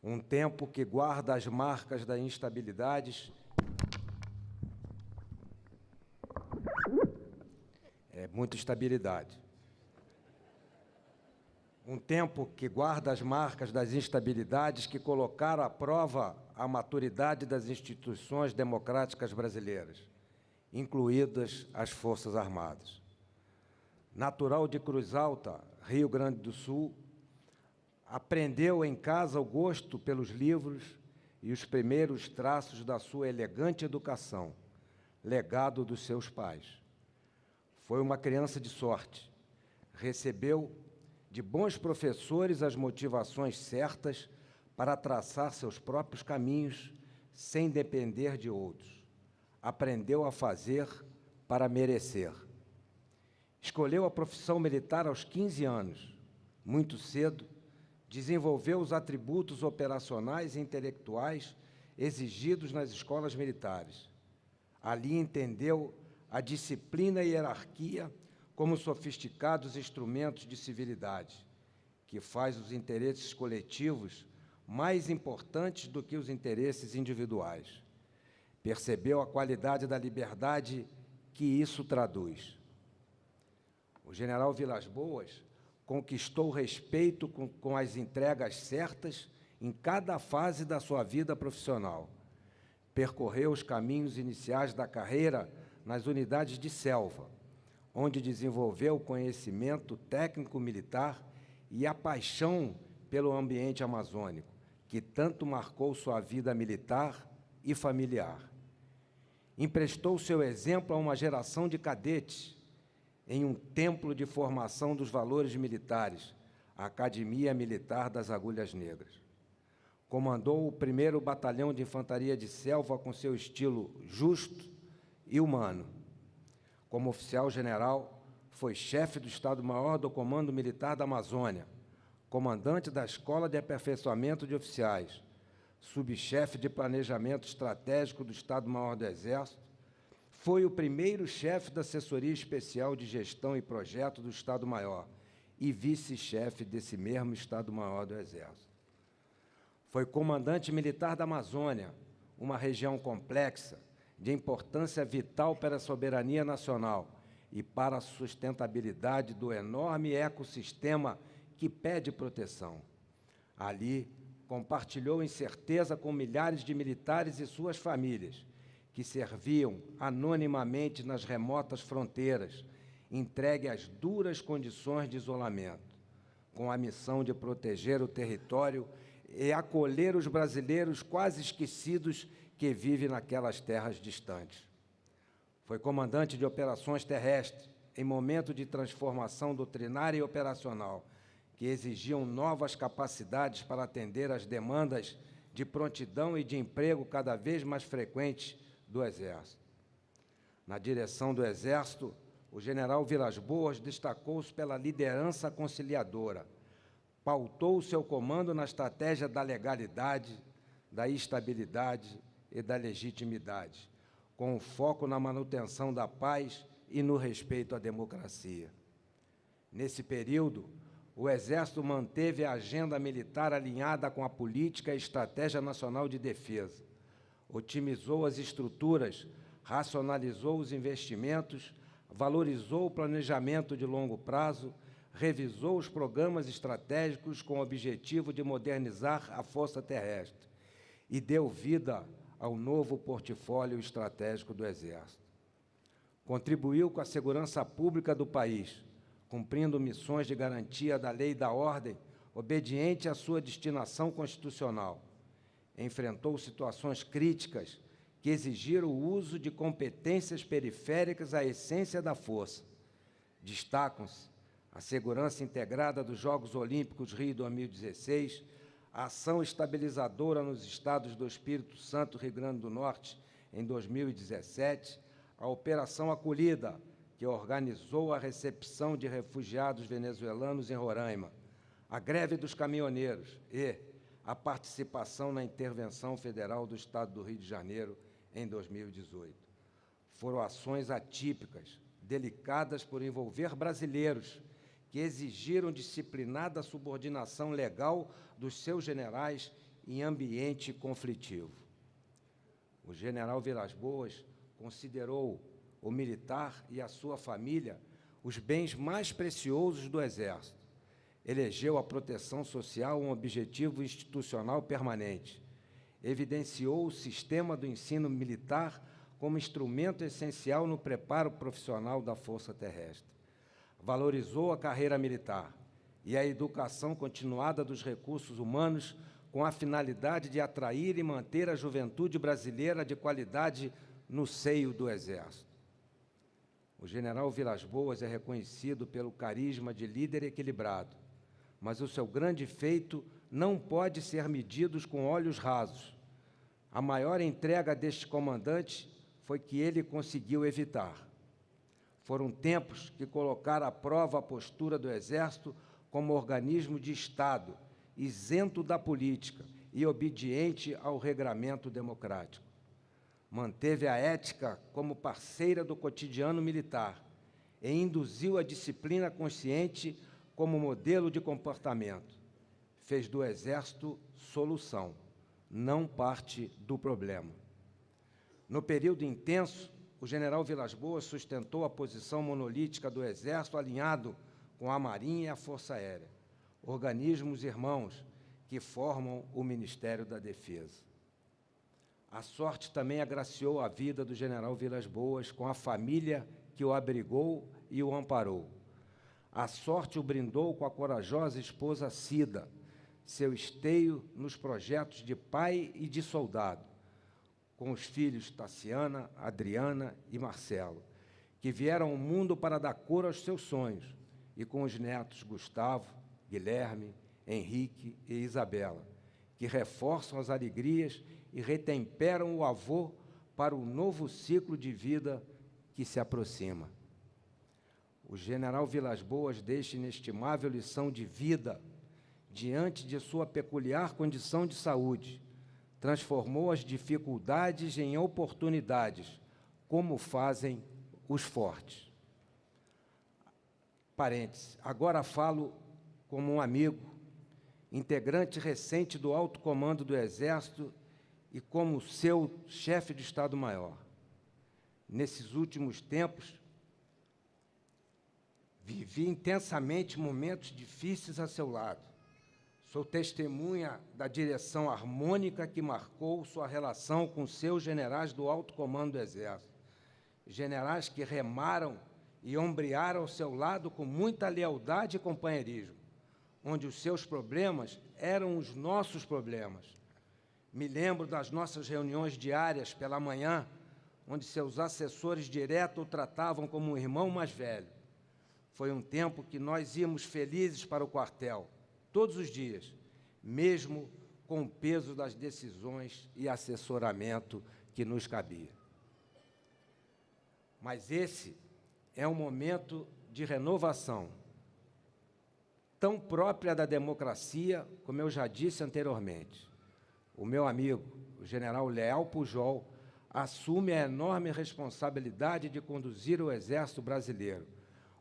F: um tempo que guarda as marcas das instabilidades muita estabilidade. Um tempo que guarda as marcas das instabilidades que colocaram à prova a maturidade das instituições democráticas brasileiras, incluídas as Forças Armadas. Natural de Cruz Alta, Rio Grande do Sul, aprendeu em casa o gosto pelos livros e os primeiros traços da sua elegante educação, legado dos seus pais. Foi uma criança de sorte. Recebeu de bons professores as motivações certas para traçar seus próprios caminhos sem depender de outros. Aprendeu a fazer para merecer. Escolheu a profissão militar aos 15 anos. Muito cedo, desenvolveu os atributos operacionais e intelectuais exigidos nas escolas militares. Ali entendeu a disciplina e hierarquia como sofisticados instrumentos de civilidade, que faz os interesses coletivos mais importantes do que os interesses individuais. Percebeu a qualidade da liberdade que isso traduz. O general Vilas Boas conquistou o respeito com as entregas certas em cada fase da sua vida profissional. Percorreu os caminhos iniciais da carreira nas unidades de selva, onde desenvolveu o conhecimento técnico-militar e a paixão pelo ambiente amazônico, que tanto marcou sua vida militar e familiar. Emprestou seu exemplo a uma geração de cadetes em um templo de formação dos valores militares, a Academia Militar das Agulhas Negras. Comandou o 1º Batalhão de Infantaria de Selva com seu estilo justo e humano. Como oficial-general, foi chefe do Estado-Maior do Comando Militar da Amazônia, comandante da Escola de Aperfeiçoamento de Oficiais, subchefe de Planejamento Estratégico do Estado-Maior do Exército, foi o primeiro chefe da Assessoria Especial de Gestão e Projeto do Estado-Maior e vice-chefe desse mesmo Estado-Maior do Exército. Foi comandante militar da Amazônia, uma região complexa, de importância vital para a soberania nacional e para a sustentabilidade do enorme ecossistema que pede proteção. Ali, compartilhou incerteza com milhares de militares e suas famílias, que serviam anonimamente nas remotas fronteiras, entregue às duras condições de isolamento, com a missão de proteger o território e acolher os brasileiros quase esquecidos que vivem naquelas terras distantes. Foi comandante de operações terrestres, em momento de transformação doutrinária e operacional, que exigiam novas capacidades para atender às demandas de prontidão e de emprego cada vez mais frequentes do Exército. Na direção do Exército, o general Vilas Boas destacou-se pela liderança conciliadora, pautou seu comando na estratégia da legalidade, da estabilidade e da legitimidade, com foco na manutenção da paz e no respeito à democracia. Nesse período, o Exército manteve a agenda militar alinhada com a política e estratégia nacional de defesa, otimizou as estruturas, racionalizou os investimentos, valorizou o planejamento de longo prazo, revisou os programas estratégicos com o objetivo de modernizar a Força Terrestre e deu vida ao novo portfólio estratégico do Exército. Contribuiu com a segurança pública do país, cumprindo missões de garantia da lei e da ordem, obediente à sua destinação constitucional. Enfrentou situações críticas que exigiram o uso de competências periféricas à essência da força. Destacam-se a segurança integrada dos Jogos Olímpicos Rio 2016, a ação estabilizadora nos estados do Espírito Santo e Rio Grande do Norte em 2017, a Operação Acolhida, que organizou a recepção de refugiados venezuelanos em Roraima, a greve dos caminhoneiros e a participação na intervenção federal do Estado do Rio de Janeiro em 2018. Foram ações atípicas, delicadas por envolver brasileiros, que exigiram disciplinada subordinação legal dos seus generais em ambiente conflitivo. O general Vilas Boas considerou o militar e a sua família os bens mais preciosos do Exército. Elegeu a proteção social um objetivo institucional permanente. Evidenciou o sistema do ensino militar como instrumento essencial no preparo profissional da Força Terrestre. Valorizou a carreira militar e a educação continuada dos recursos humanos com a finalidade de atrair e manter a juventude brasileira de qualidade no seio do Exército. O general Vilas Boas é reconhecido pelo carisma de líder equilibrado, mas o seu grande feito não pode ser medido com olhos rasos. A maior entrega deste comandante foi que ele conseguiu evitar. Foram tempos que colocaram à prova a postura do Exército como organismo de Estado, isento da política e obediente ao regramento democrático. Manteve a ética como parceira do cotidiano militar e induziu a disciplina consciente como modelo de comportamento. Fez do Exército solução, não parte do problema. No período intenso, o general Vilas Boas sustentou a posição monolítica do Exército alinhado com a Marinha e a Força Aérea, organismos irmãos que formam o Ministério da Defesa. A sorte também agraciou a vida do general Vilas Boas com a família que o abrigou e o amparou. A sorte o brindou com a corajosa esposa Cida, seu esteio nos projetos de pai e de soldado, com os filhos Tassiana, Adriana e Marcelo, que vieram ao mundo para dar cor aos seus sonhos, e com os netos Gustavo, Guilherme, Henrique e Isabela, que reforçam as alegrias e retemperam o avô para o novo ciclo de vida que se aproxima. O general Vilas Boas deixa inestimável lição de vida diante de sua peculiar condição de saúde, transformou as dificuldades em oportunidades, como fazem os fortes. Parênteses, agora falo como um amigo, integrante recente do alto comando do Exército e como seu chefe de Estado-Maior. Nesses últimos tempos, vivi intensamente momentos difíceis a seu lado. Sou testemunha da direção harmônica que marcou sua relação com seus generais do alto comando do Exército. Generais que remaram e ombrearam ao seu lado com muita lealdade e companheirismo, onde os seus problemas eram os nossos problemas. Me lembro das nossas reuniões diárias pela manhã, onde seus assessores direto o tratavam como um irmão mais velho. Foi um tempo que nós íamos felizes para o quartel, todos os dias, mesmo com o peso das decisões e assessoramento que nos cabia. Mas esse é um momento de renovação, tão própria da democracia, como eu já disse anteriormente. O meu amigo, o general Leal Pujol, assume a enorme responsabilidade de conduzir o Exército Brasileiro,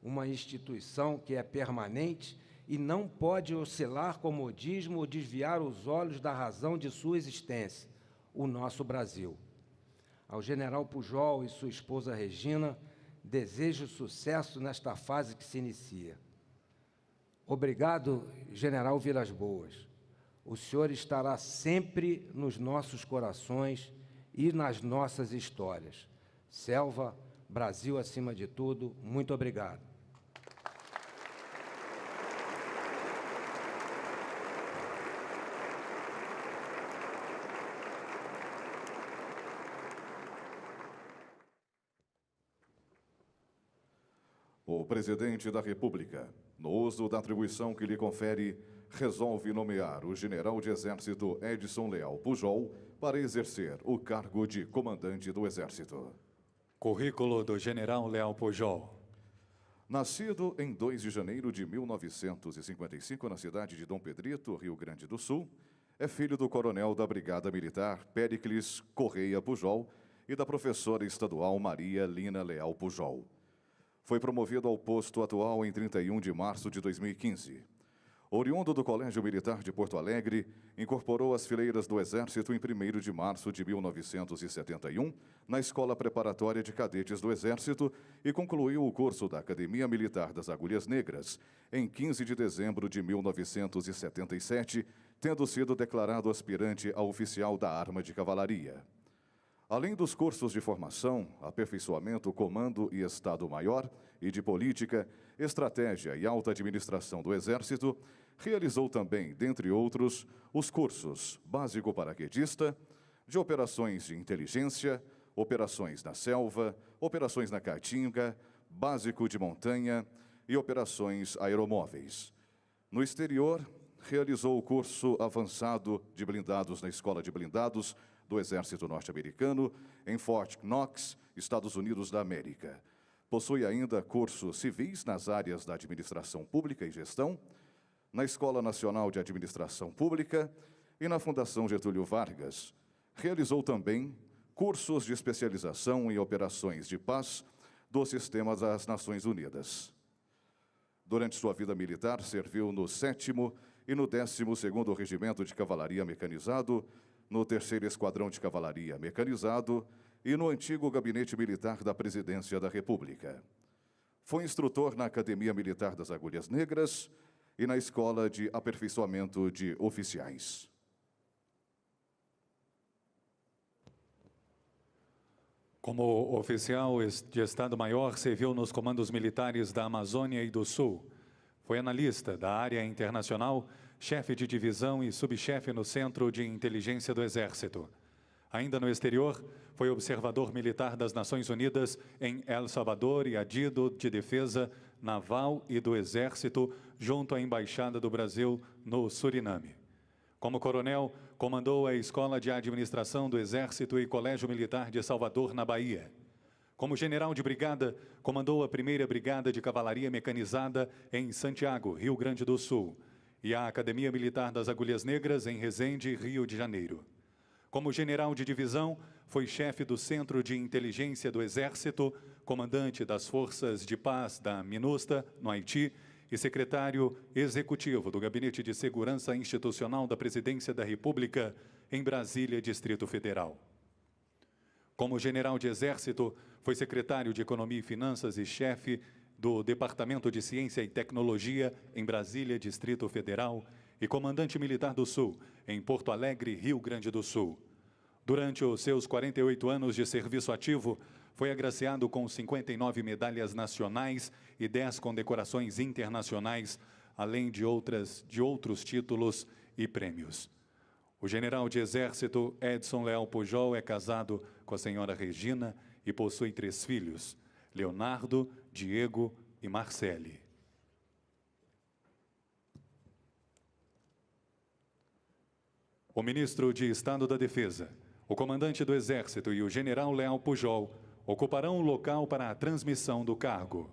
F: uma instituição que é permanente e não pode oscilar com modismo ou desviar os olhos da razão de sua existência, o nosso Brasil. Ao general Pujol e sua esposa Regina, desejo sucesso nesta fase que se inicia. Obrigado, general Vilas Boas. O senhor estará sempre nos nossos corações e nas nossas histórias. Selva, Brasil acima de tudo, muito obrigado.
I: O Presidente da República, no uso da atribuição que lhe confere, resolve nomear o general de Exército Edson Leal Pujol para exercer o cargo de comandante do Exército.
J: Currículo do general Leal Pujol.
I: Nascido em 2 de janeiro de 1955 na cidade de Dom Pedrito, Rio Grande do Sul, é filho do coronel da Brigada Militar Péricles Correia Pujol e da professora estadual Maria Lina Leal Pujol. Foi promovido ao posto atual em 31 de março de 2015. Oriundo do Colégio Militar de Porto Alegre, incorporou as fileiras do Exército em 1º de março de 1971, na Escola Preparatória de Cadetes do Exército, e concluiu o curso da Academia Militar das Agulhas Negras em 15 de dezembro de 1977, tendo sido declarado aspirante a oficial da Arma de Cavalaria. Além dos cursos de formação, aperfeiçoamento, comando e Estado-Maior, e de política, estratégia e alta administração do Exército, realizou também, dentre outros, os cursos básico paraquedista, de operações de inteligência, operações na selva, operações na caatinga, básico de montanha e operações aeromóveis. No exterior, realizou o curso avançado de blindados na Escola de Blindados do Exército Norte-Americano, em Fort Knox, Estados Unidos da América. Possui ainda cursos civis nas áreas da Administração Pública e Gestão, na Escola Nacional de Administração Pública e na Fundação Getúlio Vargas. Realizou também cursos de especialização em operações de paz do Sistema das Nações Unidas. Durante sua vida militar, serviu no 7º e no 12º Regimento de Cavalaria Mecanizado, no 3º Esquadrão de Cavalaria Mecanizado e no antigo Gabinete Militar da Presidência da República. Foi instrutor na Academia Militar das Agulhas Negras e na Escola de Aperfeiçoamento de Oficiais.
J: Como oficial de Estado-Maior, serviu nos comandos militares da Amazônia e do Sul. Foi analista da área internacional, chefe de divisão e subchefe no Centro de Inteligência do Exército. Ainda no exterior, foi observador militar das Nações Unidas em El Salvador e adido de defesa naval e do Exército junto à Embaixada do Brasil no Suriname. Como coronel, comandou a Escola de Administração do Exército e Colégio Militar de Salvador, na Bahia. Como general de brigada, comandou a 1ª Brigada de Cavalaria Mecanizada em Santiago, Rio Grande do Sul, e a Academia Militar das Agulhas Negras, em Resende, Rio de Janeiro. Como general de divisão, foi chefe do Centro de Inteligência do Exército, comandante das Forças de Paz da MINUSTA, no Haiti, e secretário executivo do Gabinete de Segurança Institucional da Presidência da República, em Brasília, Distrito Federal. Como general de Exército, foi secretário de Economia e Finanças e chefe do Departamento de Ciência e Tecnologia, em Brasília, Distrito Federal, e comandante militar do Sul, em Porto Alegre, Rio Grande do Sul. Durante os seus 48 anos de serviço ativo, foi agraciado com 59 medalhas nacionais e 10 condecorações internacionais, além de outros títulos e prêmios. O general de Exército Edson Leal Pujol é casado com a senhora Regina e possui 3 filhos, Leonardo, Diego e Marcele. O ministro de Estado da Defesa, o comandante do Exército e o general Leal Pujol ocuparão o local para a transmissão do cargo.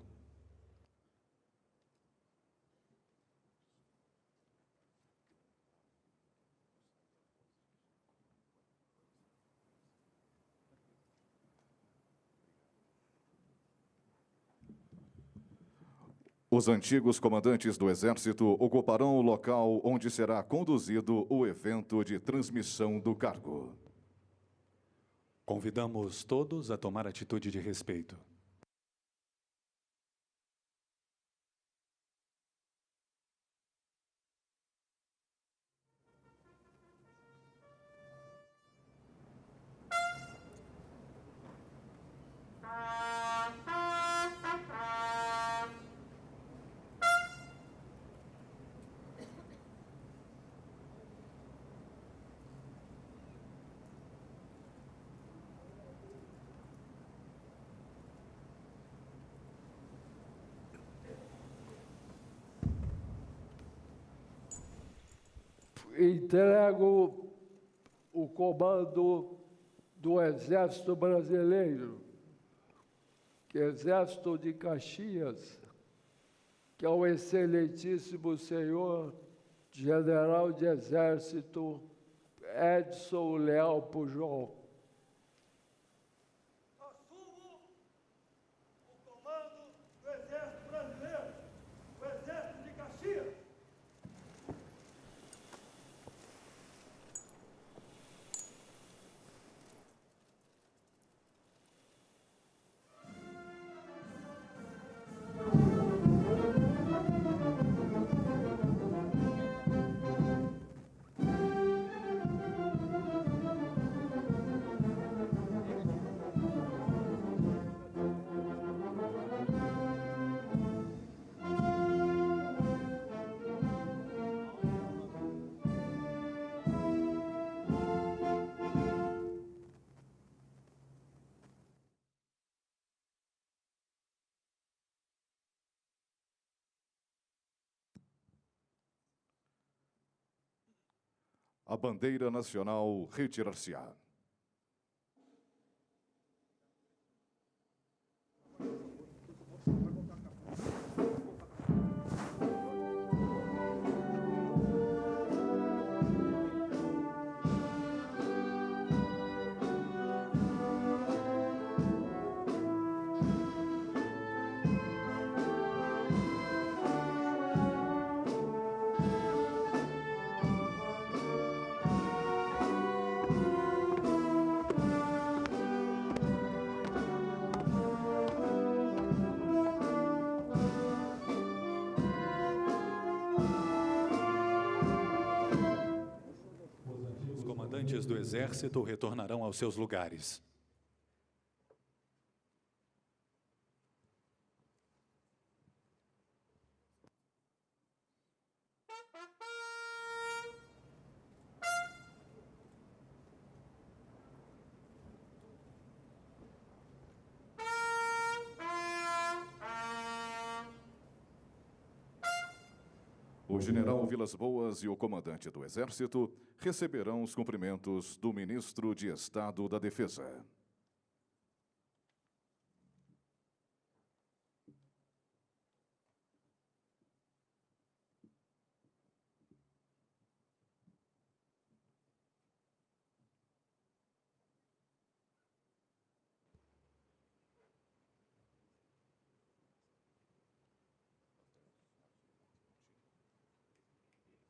I: Os antigos comandantes do Exército ocuparão o local onde será conduzido o evento de transmissão do cargo.
J: Convidamos todos a tomar atitude de respeito.
K: Entrego o comando do Exército Brasileiro, que é o Exército de Caxias, que é o excelentíssimo senhor General de Exército Edson Leal Pujol.
L: Assumo o comando do Exército Brasileiro, o Exército de Caxias.
I: A bandeira nacional retirar-se-á.
J: Os comandantes do Exército retornarão aos seus lugares.
I: O general Vilas Boas e o comandante do Exército receberão os cumprimentos do ministro de Estado da Defesa.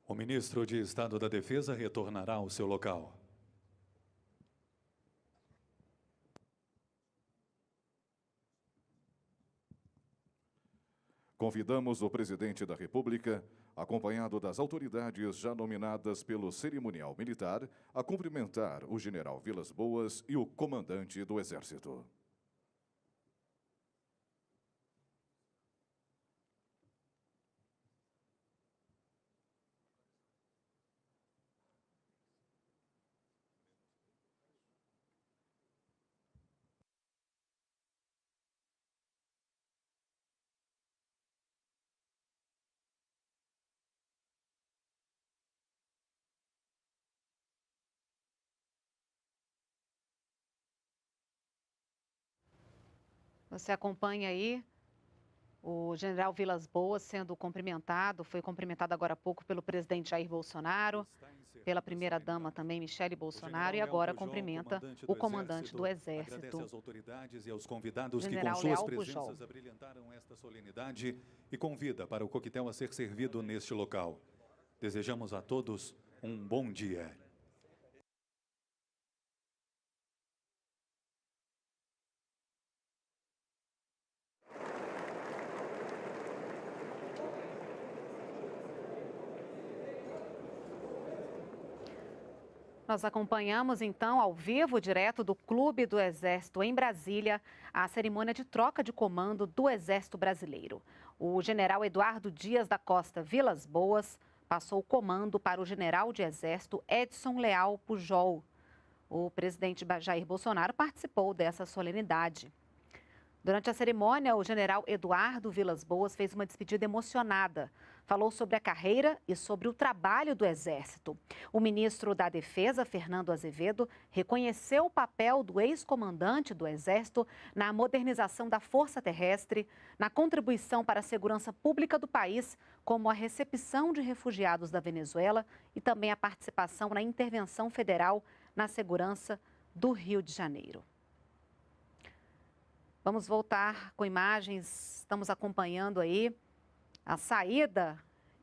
J: O ministro de Estado da Defesa retornará ao seu local.
I: Convidamos o presidente da República, acompanhado das autoridades já nominadas pelo cerimonial militar, a cumprimentar o general Vilas Boas e o comandante do Exército.
A: Você acompanha aí o general Vilas Boas sendo cumprimentado, foi cumprimentado agora há pouco pelo presidente Jair Bolsonaro, pela primeira-dama também, Michele Bolsonaro, e agora cumprimenta o comandante do Exército.
J: Agradece às autoridades e aos convidados que com
A: General
J: suas
A: Leal
J: presenças
A: Pujol.
J: abrilhantaram esta solenidade e convida para o coquetel a ser servido neste local. Desejamos a todos um bom dia.
A: Nós acompanhamos, então, ao vivo, direto do Clube do Exército em Brasília, a cerimônia de troca de comando do Exército Brasileiro. O general Eduardo Dias da Costa Vilas Boas passou o comando para o general de Exército Edson Leal Pujol. O presidente Jair Bolsonaro participou dessa solenidade. Durante a cerimônia, o general Eduardo Vilas Boas fez uma despedida emocionada. Falou sobre a carreira e sobre o trabalho do Exército. O ministro da Defesa, Fernando Azevedo, reconheceu o papel do ex-comandante do Exército na modernização da Força Terrestre, na contribuição para a segurança pública do país, como a recepção de refugiados da Venezuela e também a participação na intervenção federal na segurança do Rio de Janeiro. Vamos voltar com imagens, estamos acompanhando aí a saída,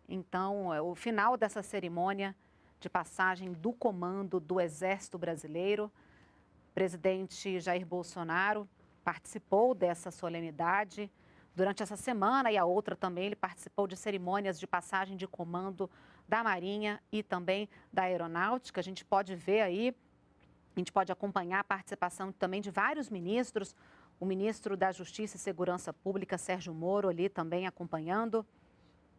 A: então, o final dessa cerimônia de passagem do comando do Exército Brasileiro. O presidente Jair Bolsonaro participou dessa solenidade. Durante essa semana e a outra também, ele participou de cerimônias de passagem de comando da Marinha e também da Aeronáutica. A gente pode ver aí, a gente pode acompanhar a participação também de vários ministros. O ministro da Justiça e Segurança Pública, Sérgio Moro, ali também acompanhando.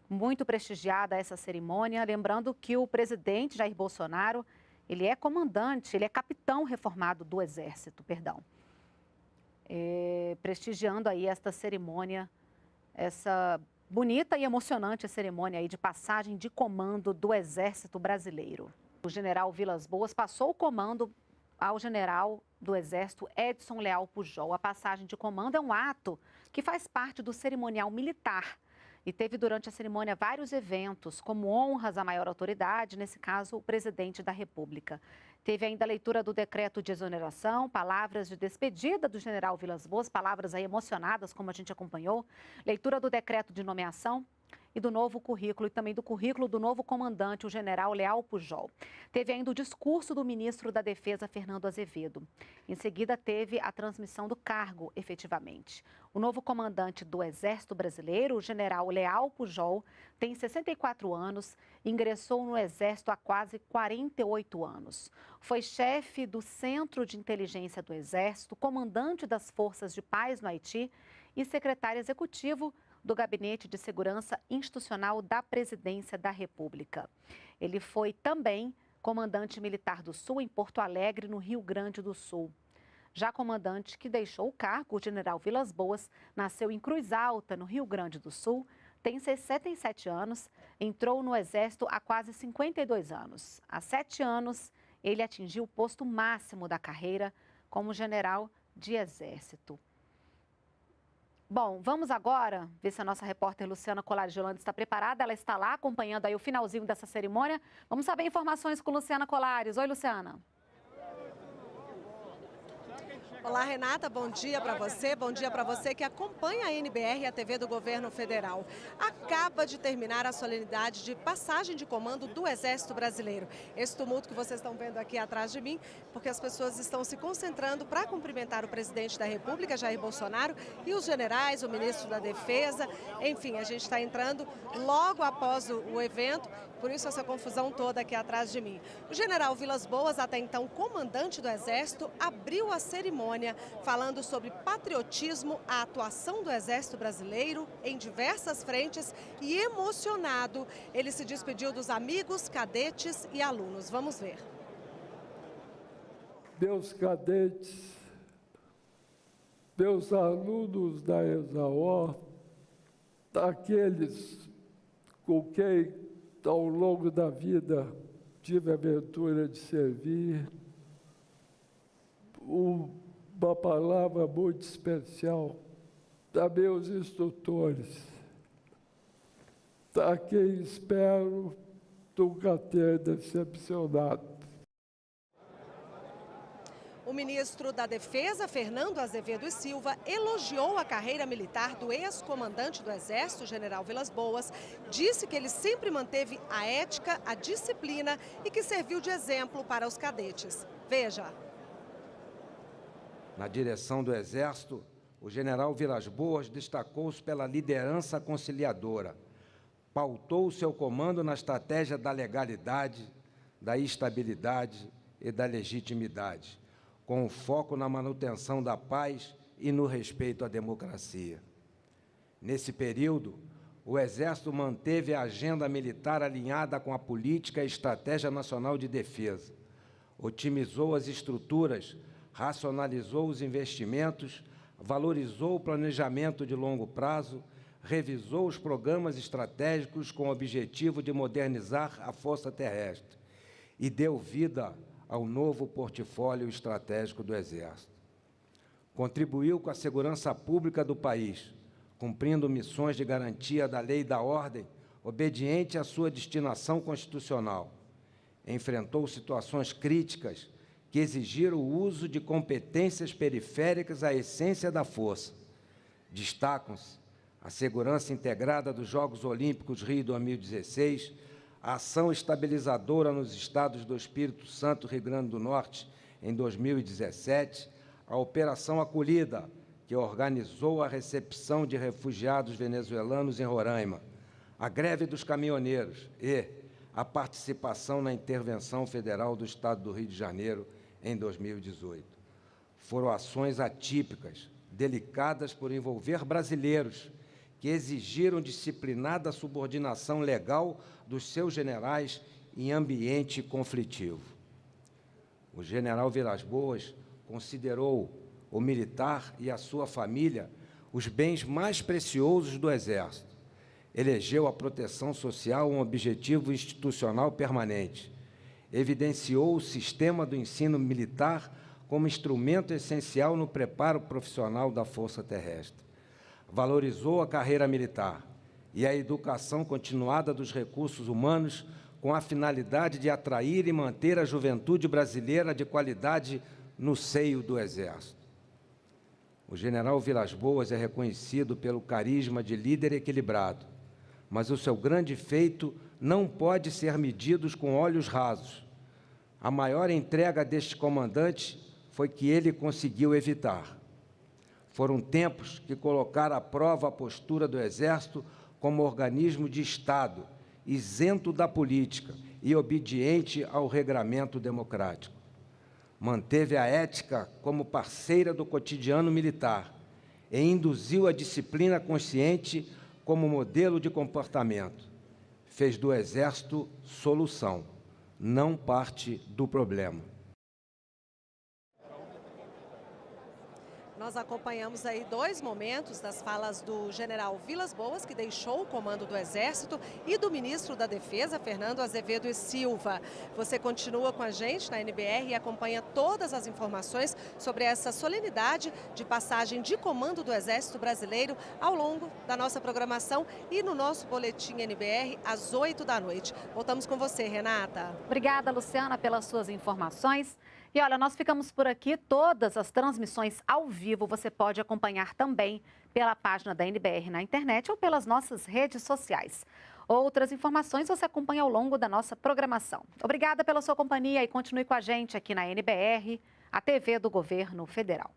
A: Muito prestigiada essa cerimônia. Lembrando que o presidente Jair Bolsonaro, ele é comandante, ele é capitão reformado do Exército, prestigiando aí esta cerimônia, essa bonita e emocionante cerimônia aí de passagem de comando do Exército Brasileiro. O general Vilas Boas passou o comando ao general do Exército Edson Leal Pujol. A passagem de comando é um ato que faz parte do cerimonial militar e teve durante a cerimônia vários eventos, como honras à maior autoridade, nesse caso o presidente da República. Teve ainda a leitura do decreto de exoneração, palavras de despedida do general Vilas Boas, palavras aí emocionadas, como a gente acompanhou, leitura do decreto de nomeação e do novo currículo, e também do currículo do novo comandante, o general Leal Pujol. Teve ainda o discurso do ministro da Defesa, Fernando Azevedo. Em seguida, teve a transmissão do cargo, efetivamente. O novo comandante do Exército Brasileiro, o general Leal Pujol, tem 64 anos, ingressou no Exército há quase 48 anos. Foi chefe do Centro de Inteligência do Exército, comandante das Forças de Paz no Haiti e secretário executivo do Gabinete de Segurança Institucional da Presidência da República. Ele foi também comandante militar do Sul em Porto Alegre, no Rio Grande do Sul. Já comandante que deixou o cargo, o general Vilas Boas, nasceu em Cruz Alta, no Rio Grande do Sul, tem 67 anos, entrou no Exército há quase 52 anos. Há 7 anos, ele atingiu o posto máximo da carreira como general de Exército. Bom, vamos agora ver se a nossa repórter Luciana Colares de Holanda está preparada. Ela está lá acompanhando aí o finalzinho dessa cerimônia. Vamos saber informações com Luciana Colares. Oi, Luciana.
B: Olá, Renata, bom dia para você que acompanha a NBR e a TV do Governo Federal. Acaba de terminar a solenidade de passagem de comando do Exército Brasileiro. Esse tumulto que vocês estão vendo aqui atrás de mim, porque as pessoas estão se concentrando para cumprimentar o presidente da República, Jair Bolsonaro, e os generais, o ministro da Defesa. Enfim, a gente está entrando logo após o evento, por isso essa confusão toda aqui atrás de mim. O general Vilas Boas, até então comandante do Exército, abriu a cerimônia falando sobre patriotismo, a atuação do Exército Brasileiro em diversas frentes e, emocionado, ele se despediu dos amigos, cadetes e alunos. Vamos ver.
K: Meus cadetes, meus alunos da ESAO, aqueles com quem ao longo da vida tive a aventura de servir, uma palavra muito especial a meus instrutores, a quem espero nunca ter decepcionado.
B: O ministro da Defesa, Fernando Azevedo e Silva, elogiou a carreira militar do ex-comandante do Exército, general Vilas Boas, disse que ele sempre manteve a ética, a disciplina e que serviu de exemplo para os cadetes. Veja.
F: Na direção do Exército, o general Vilas Boas destacou-se pela liderança conciliadora. Pautou seu comando na estratégia da legalidade, da estabilidade e da legitimidade, com foco na manutenção da paz e no respeito à democracia. Nesse período, o Exército manteve a agenda militar alinhada com a política e estratégia nacional de defesa, otimizou as estruturas, racionalizou os investimentos, valorizou o planejamento de longo prazo, revisou os programas estratégicos com o objetivo de modernizar a Força Terrestre e deu vida ao novo portfólio estratégico do Exército. Contribuiu com a segurança pública do país, cumprindo missões de garantia da lei e da ordem, obediente à sua destinação constitucional. Enfrentou situações críticas que exigiram o uso de competências periféricas à essência da força. Destacam-se a segurança integrada dos Jogos Olímpicos Rio 2016, a ação estabilizadora nos estados do Espírito Santo e Rio Grande do Norte em 2017, a Operação Acolhida, que organizou a recepção de refugiados venezuelanos em Roraima, a greve dos caminhoneiros e a participação na intervenção federal do Estado do Rio de Janeiro em 2018. Foram ações atípicas, delicadas por envolver brasileiros, que exigiram disciplinada subordinação legal dos seus generais em ambiente conflitivo. O general Vilas Boas considerou o militar e a sua família os bens mais preciosos do Exército. Elegeu a proteção social um objetivo institucional permanente. Evidenciou o sistema do ensino militar como instrumento essencial no preparo profissional da Força Terrestre. Valorizou a carreira militar e a educação continuada dos recursos humanos com a finalidade de atrair e manter a juventude brasileira de qualidade no seio do Exército. O general Vilas Boas é reconhecido pelo carisma de líder equilibrado, mas o seu grande feito não pode ser medido com olhos rasos. A maior entrega deste comandante foi que ele conseguiu evitar. Foram tempos que colocaram à prova a postura do Exército como organismo de Estado, isento da política e obediente ao regramento democrático. Manteve a ética como parceira do cotidiano militar e induziu a disciplina consciente como modelo de comportamento. Fez do Exército solução, não parte do problema.
B: Nós acompanhamos aí 2 momentos das falas do general Vilas Boas, que deixou o comando do Exército, e do ministro da Defesa, Fernando Azevedo e Silva. Você continua com a gente na NBR e acompanha todas as informações sobre essa solenidade de passagem de comando do Exército Brasileiro ao longo da nossa programação e no nosso boletim NBR às 8 da noite. Voltamos com você, Renata.
A: Obrigada, Luciana, pelas suas informações. E olha, nós ficamos por aqui. Todas as transmissões ao vivo você pode acompanhar também pela página da NBR na internet ou pelas nossas redes sociais. Outras informações você acompanha ao longo da nossa programação. Obrigada pela sua companhia e continue com a gente aqui na NBR, a TV do Governo Federal.